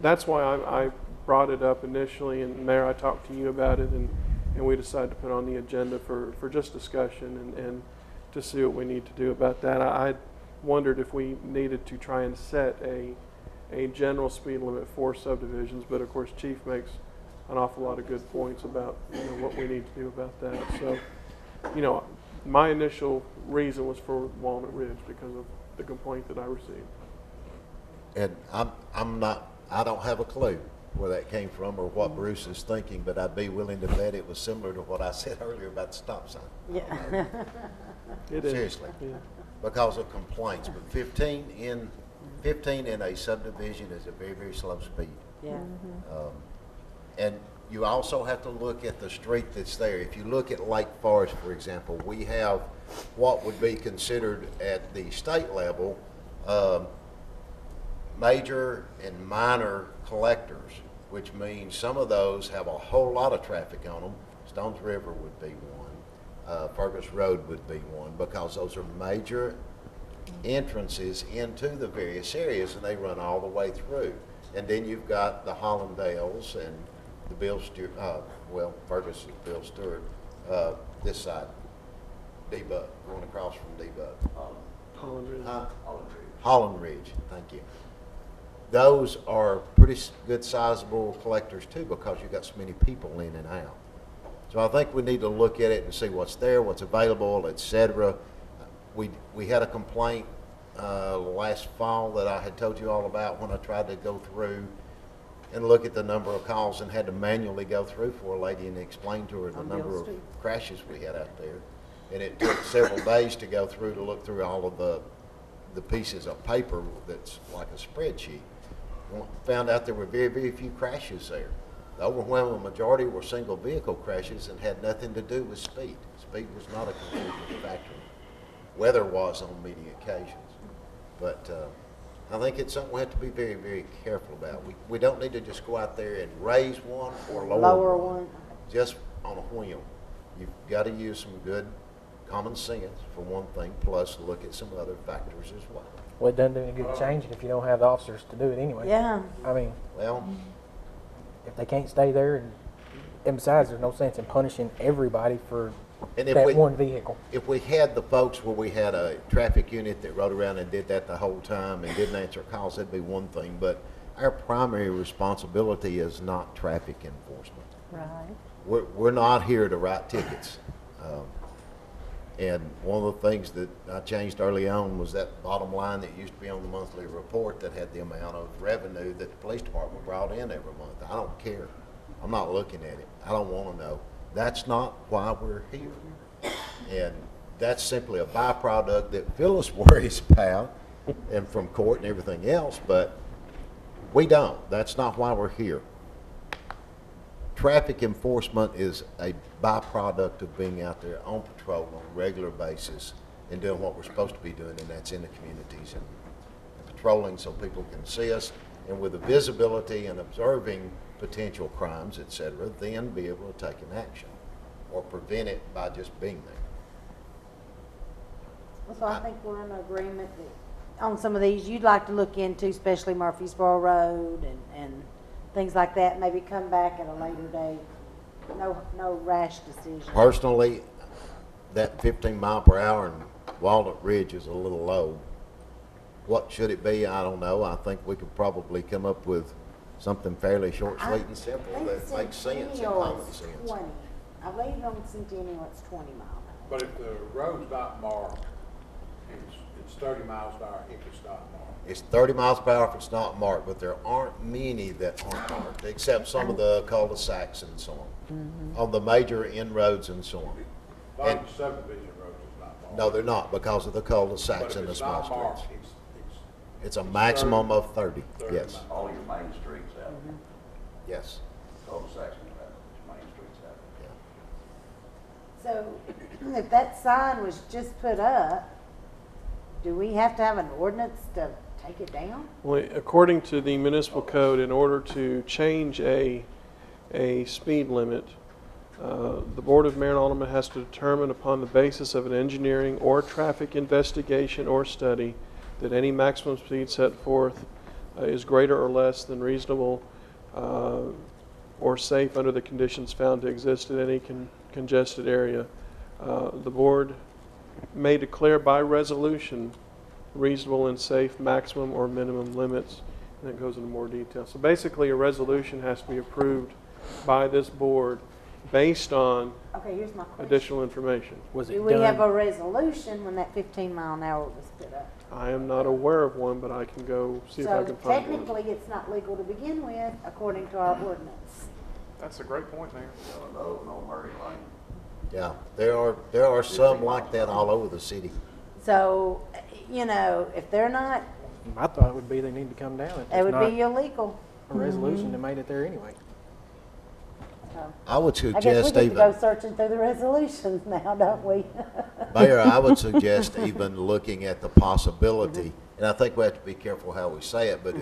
that's why I brought it up initially, and Mayor, I talked to you about it, and we decided to put on the agenda for just discussion and to see what we need to do about that. I wondered if we needed to try and set a general speed limit for subdivisions, but of course Chief makes an awful lot of good points about what we need to do about that. So, my initial reason was for Walnut Ridge because of the complaint that I received. And I don't have a clue where that came from or what Bruce is thinking, but I'd be willing to bet it was similar to what I said earlier about the stop sign. Yeah. It is. Seriously. Yeah. Because of complaints. But 15 in a subdivision is a very, very slow speed. Yeah. And you also have to look at the street that's there. If you look at Lake Forest, for example, we have what would be considered at the state level major and minor collectors, which means some of those have a whole lot of traffic on them. Stones River would be one. Fergus Road would be one, because those are major entrances into the various areas, and they run all the way through. And then you've got the Hollandales and the Bill Stewart, Fergus is Bill Stewart, this side, D-Buck, going across from D-Buck. Holland Ridge. Holland Ridge, thank you. Those are pretty good sizable collectors too, because you've got so many people in and out. So I think we need to look at it and see what's there, what's available, et cetera. We had a complaint last fall that I had told you all about when I tried to go through and look at the number of calls and had to manually go through for a lady and explain to her the number of crashes we had out there. And it took several days to go through to look through all of the pieces of paper that's like a spreadsheet. Found out there were very, very few crashes there. The overwhelming majority were single vehicle crashes and had nothing to do with speed. Speed was not a contributing factor. Weather was on many occasions. But I think it's something we have to be very, very careful about. We don't need to just go out there and raise one or lower one. Just on a whim. You've got to use some good common sense for one thing, plus look at some other factors as well. Well, it doesn't do any good changing if you don't have the officers to do it anyway. Yeah. I mean, Well, if they can't stay there, and besides, there's no sense in punishing everybody for and if that one vehicle. If we had the folks where we had a traffic unit that rode around and did that the whole time and didn't answer calls, that'd be one thing. But our primary responsibility is not traffic enforcement. Right. We're not here to write tickets. And one of the things that I changed early on was that bottom line that used to be on the monthly report that had the amount of revenue that the police department brought in every month. I don't care. I'm not looking at it. I don't want to know. That's not why we're here. And that's simply a byproduct that Phyllis worries about and from court and everything else, but we don't. That's not why we're here. Traffic enforcement is a byproduct of being out there on patrol on a regular basis and doing what we're supposed to be doing, and that's in the communities and patrolling so people can see us, and with the visibility and observing potential crimes, et cetera, then be able to take an action or prevent it by just being there. So I think we're in agreement that on some of these you'd like to look into, especially Murfreesboro Road and things like that, maybe come back at a later date. No rash decision. Personally, that 15 mile per hour in Walnut Ridge is a little low. What should it be? I don't know. I think we could probably come up with something fairly short, sweet, and simple that makes sense and common sense. 20. I believe on Centennial it's 20 miles. But if the road's not marked, it's 30 miles an hour if it's not marked. It's 30 miles per hour if it's not marked, but there aren't many that aren't marked, except some of the cul-de-sacs and so on, on the major inroads and so on. Like subdivision roads is not marked. No, they're not because of the cul-de-sacs But if and the it's small not marked, streets. it's It's a maximum of 30, 30 yes, miles. All your main streets out, yes. cul-de-sacs and that, main streets out. So if that sign was just put up, do we have to have an ordinance to take it down? Well, according to the municipal code, in order to change a speed limit, the Board of Mayor and Aldermen has to determine upon the basis of an engineering or traffic investigation or study that any maximum speed set forth is greater or less than reasonable or safe under the conditions found to exist in any congested area. The board may declare by resolution reasonable and safe maximum or minimum limits, and that goes into more detail. So basically a resolution has to be approved by this board based on Okay, here's my question. additional information. Was it Do we have done? a resolution when that 15 mile an hour was put up? I am not aware of one, but I can go see if I So can find one. technically, it's not legal to begin with, according to our ordinance. That's a great point, Mayor. No Murray Lane. Yeah, there are some like that all over the city. So, you know, if they're not, My thought would be they need to come down. If it would it's be illegal. a resolution that made it there anyway. So, I would I guess we suggest get to go even, searching through the resolutions now, don't we? Mayor, I would suggest even looking at the possibility, and I think we have to be careful how we say it, but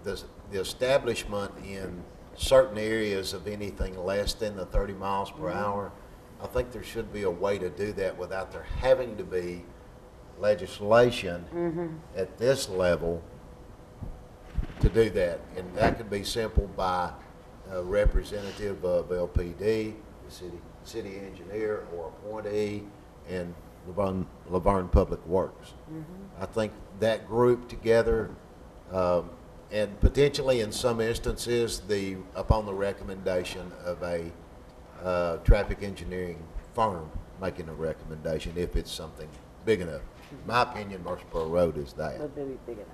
the establishment in certain areas of anything less than the 30 miles per hour, I think there should be a way to do that without there having to be legislation at this level to do that. And that could be simple by a representative of LPD, the city engineer, or appointee, and Laverne Public Works. I think that group together, and potentially in some instances, upon the recommendation of a traffic engineering firm making a recommendation if it's something big enough. In my opinion, Murfreesboro Road is that. Would be big enough.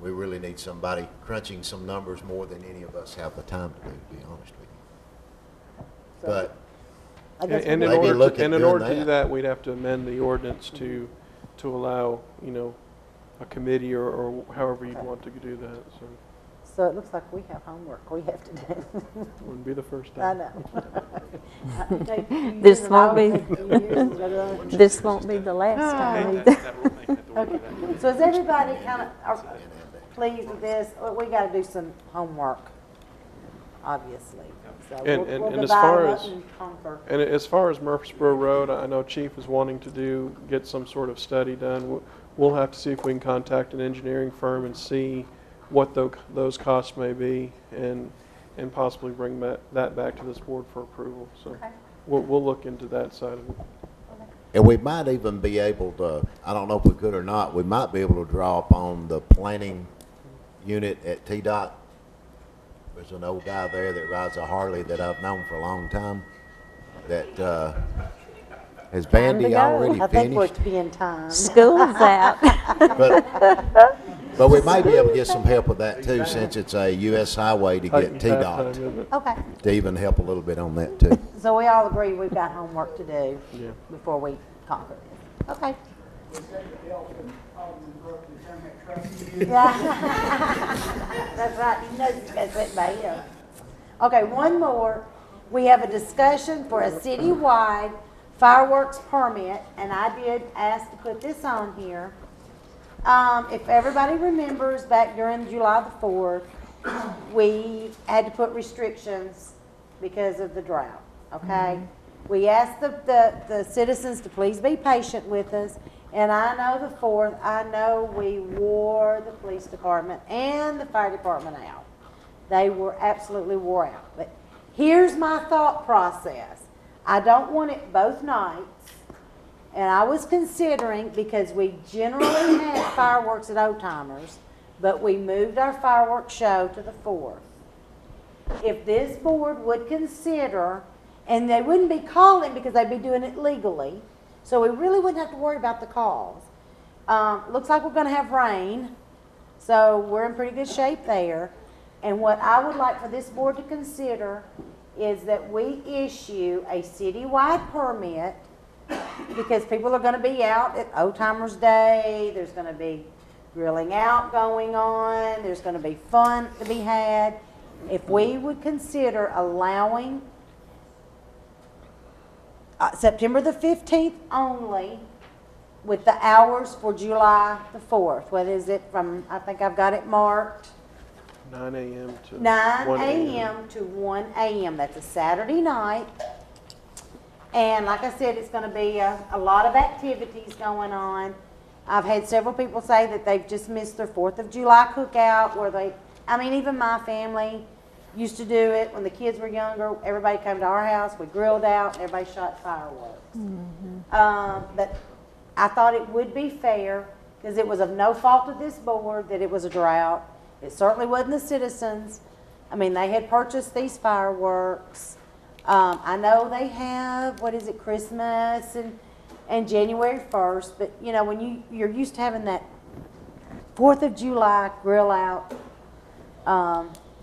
We really need somebody crunching some numbers more than any of us have the time to do, to be honest with you. So, But I guess And we in Maybe order, look to, at and in doing order to do that. that, we'd have to amend the ordinance to allow, you know, a committee or however you'd want to do that, so So it looks like we have homework we have to do. it wouldn't be the first I time. know. This won't be- This won't be the last time either. Okay, so is everybody kind of pleased with this? We gotta do some homework, obviously. So And- we'll and as divide far them up as- and conquer. And as far as Murfreesboro Road, I know Chief is wanting to get some sort of study done. We'll have to see if we can contact an engineering firm and see what those costs may be, and possibly bring that back to this board for approval. So Okay. we'll look into that side of it. And we might even be able to, I don't know if we could or not, we might be able to draw upon the planning unit at TDOT. There's an old guy there that rides a Harley that I've known for a long time that has Time to Vandy go. already I think we're finished. to be in time. School's out. But we might be able to get some help with that too, since it's a US highway to Tighten get halftime, TDOT, isn't it? Okay, to even help a little bit on that too. so we all agree we've got homework to do Yeah. before we conquer this. Okay. Yeah. That's right, you know that's it by him. Okay, one more. We have a discussion for a citywide fireworks permit, and I did ask to put this on here. If everybody remembers, back during July the 4th, we had to put restrictions because of the drought, okay? We asked the citizens to please be patient with us, and I know the 4th, I know we wore the police department and the fire department out. They were absolutely wore out. But here's my thought process. I don't want it both nights. And I was considering, because we generally had fireworks at Old Timers, but we moved our fireworks show to the 4th. If this board would consider, and they wouldn't be calling because they'd be doing it legally, so we really wouldn't have to worry about the calls. Looks like we're going to have rain, so we're in pretty good shape there. And what I would like for this board to consider is that we issue a citywide permit, because people are going to be out at Old Timers Day, there's going to be grilling out going on, there's going to be fun to be had. If we would consider allowing September the 15th only, with the hours for July the 4th, what is it from, I think I've got it marked, 9 a.m. to 9 1 a.m. to 1 a.m. That's a Saturday night. And like I said, it's going to be a lot of activities going on. I've had several people say that they've just missed their 4th of July cookout, where even my family used to do it when the kids were younger. Everybody came to our house, we grilled out, and everybody shot fireworks. But I thought it would be fair, because it was of no fault of this board that it was a drought. It certainly wasn't the citizens. I mean, they had purchased these fireworks. I know they have, Christmas and January 1st, but you know, when you're used to having that 4th of July grill out,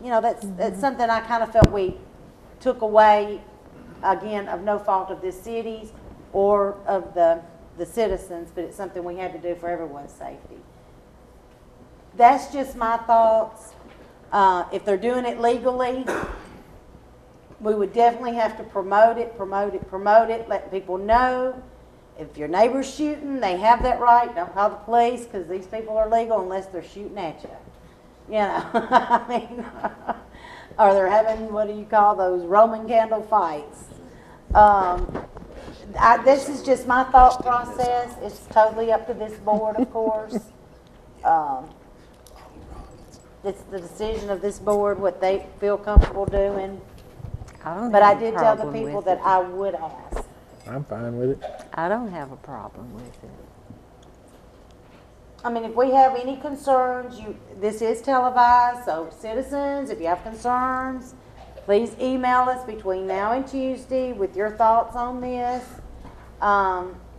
you know, that's something I kind of felt we took away, again, of no fault of the cities or of the citizens, but it's something we had to do for everyone's safety. That's just my thoughts. If they're doing it legally, we would definitely have to promote it, let people know. If your neighbor's shooting, they have that right. Don't call the police because these people are legal unless they're shooting at you. You know, I mean, or they're having, what do you call those, Roman candle fights. This is just my thought process. It's totally up to this board, of course. It's the decision of this board, what they feel comfortable doing. But I did tell the people that I would ask. I'm fine with it. I don't have a problem with it. I mean, if we have any concerns, this is televised, so citizens, if you have concerns, please email us between now and Tuesday with your thoughts on this.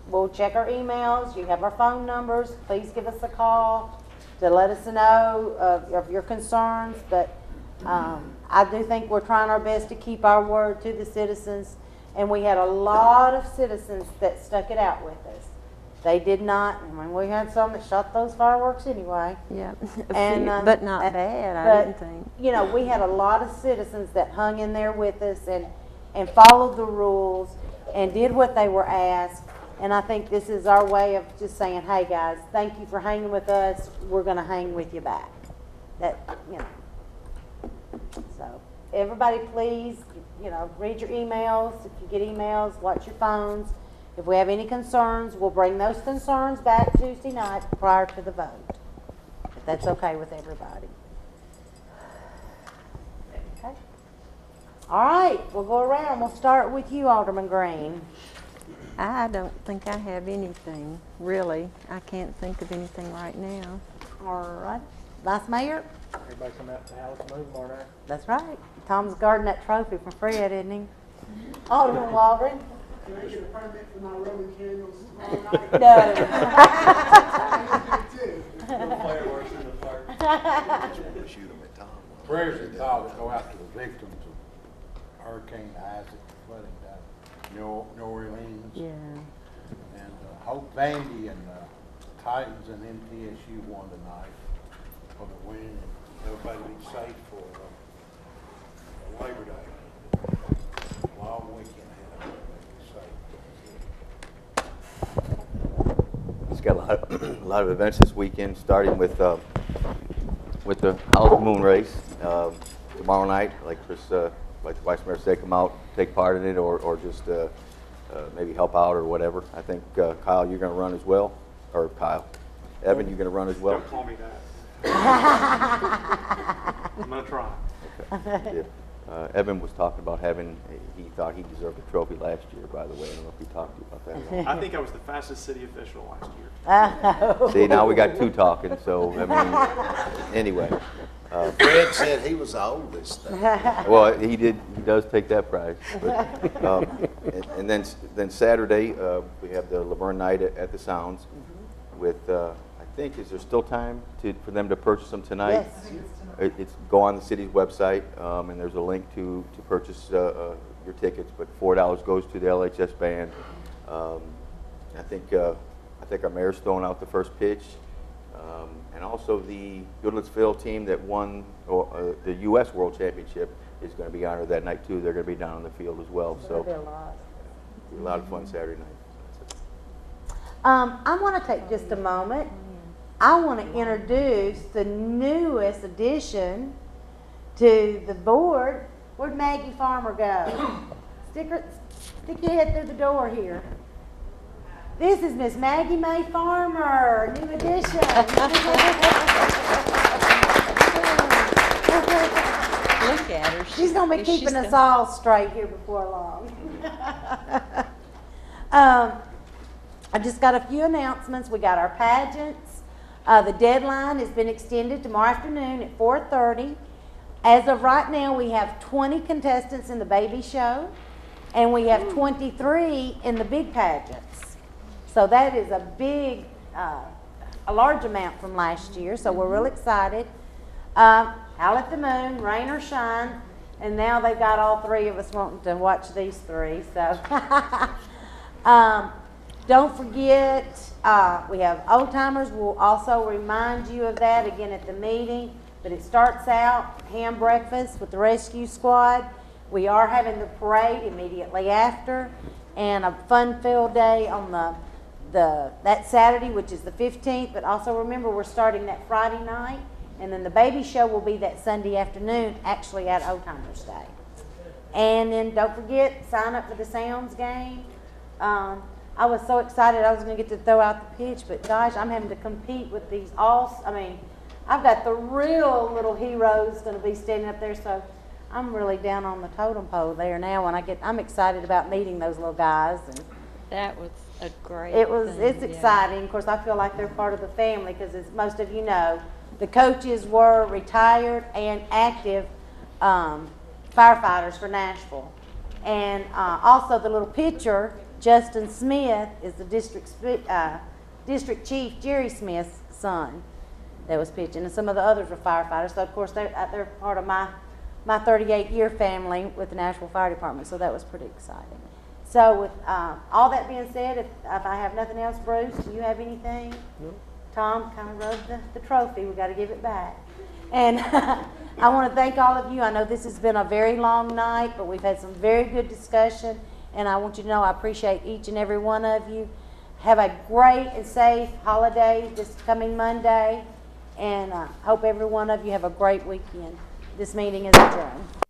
We'll check our emails. You have our phone numbers. Please give us a call to let us know of your concerns. But I do think we're trying our best to keep our word to the citizens. And we had a lot of citizens that stuck it out with us. They did not. I mean, we had some that shot those fireworks anyway. Yeah, And, but not bad, I didn't think. You know, we had a lot of citizens that hung in there with us and followed the rules and did what they were asked. And I think this is our way of just saying, hey guys, thank you for hanging with us. We're going to hang with you back. That, you know. So everybody please, you know, read your emails. If you get emails, watch your phones. If we have any concerns, we'll bring those concerns back Tuesday night prior to the vote. If that's okay with everybody. Okay. All right, we'll go around. We'll start with you, Alderman Green. I don't think I have anything, really. I can't think of anything right now. All right. Vice Mayor? Everybody come out to the house and move tomorrow night. That's right. Tom's guarding that trophy from Fred, isn't he? Alderman Waldron? Can I get a permit for my Roman candles tomorrow night? No. Fireworks in the park. Shoot them at Tom. Prayers and thoughts go out to the victims of Hurricane Isaac, flooding down New Orleans. Yeah. And Hope Vandy and Titans and MTSU won tonight for the win. And everybody be safe for Labor Day. Long weekend ahead. Be safe. It's got a lot of events this weekend, starting with the House Moon Race tomorrow night. Like the Vice Mayor said, come out, take part in it, or just maybe help out or whatever. I think Kyle, you're going to run as well, or Kyle, Evan, you're going to run as well. Don't call me that. I'm going to try. Okay. Yeah. Evan was talking about he thought he deserved a trophy last year, by the way. I don't know if he talked to you about that. I think I was the fastest city official last year. See, now we got two talking, so, I mean, anyway. Fred said he was the oldest. Well, he does take that prize. But, and then Saturday, we have the Laverne night at the Sounds with, I think, is there still time for them to purchase them tonight? Yes. It's go on the city's website, and there's a link to purchase your tickets, but $4 goes to the LHS band. I think our mayor's throwing out the first pitch. And also the Goodlettsville team that won the U.S. World Championship is going to be honored that night too. They're going to be down on the field as well. So There'll be a lot of fun Saturday night. I want to take just a moment. I want to introduce the newest addition to the board. Where'd Maggie Farmer go? Stick your head through the door here. This is Miss Maggie May Farmer, new addition. Look at her. She's going to be keeping us all straight here before long. I just got a few announcements. We got our pageants. The deadline has been extended tomorrow afternoon at 4:30. As of right now, we have 20 contestants in the baby show, and we have 23 in the big pageants. So that is a big, a large amount from last year, so we're real excited. Howl at the Moon, rain or shine, and now they've got all three of us wanting to watch these three. So don't forget, we have Old Timers. We'll also remind you of that again at the meeting. But it starts out ham breakfast with the rescue squad. We are having the parade immediately after, and a fun-filled day on that Saturday, which is the 15th. But also remember, we're starting that Friday night, and then the baby show will be that Sunday afternoon, actually at Old Timers Day. And then don't forget, sign up for the Sounds game. I was so excited I was going to get to throw out the pitch, but gosh, I'm having to compete with these I've got the real little heroes going to be standing up there, so I'm really down on the totem pole there now. I'm excited about meeting those little guys. And That was a great it's thing, exciting. Of course, I feel like they're part of the family because, as most of you know, the coaches were retired and active firefighters for Nashville. And also the little pitcher, Justin Smith, is the district chief, Jerry Smith's son, that was pitching. And some of the others were firefighters. So, of course, they're part of my 38-year family with the Nashville Fire Department. So that was pretty exciting. So with all that being said, if I have nothing else, Bruce, do you have anything? No. Tom kind of rubbed the trophy. We've got to give it back. And I want to thank all of you. I know this has been a very long night, but we've had some very good discussion. And I want you to know I appreciate each and every one of you. Have a great and safe holiday this coming Monday. And I hope every one of you have a great weekend. This meeting is adjourned.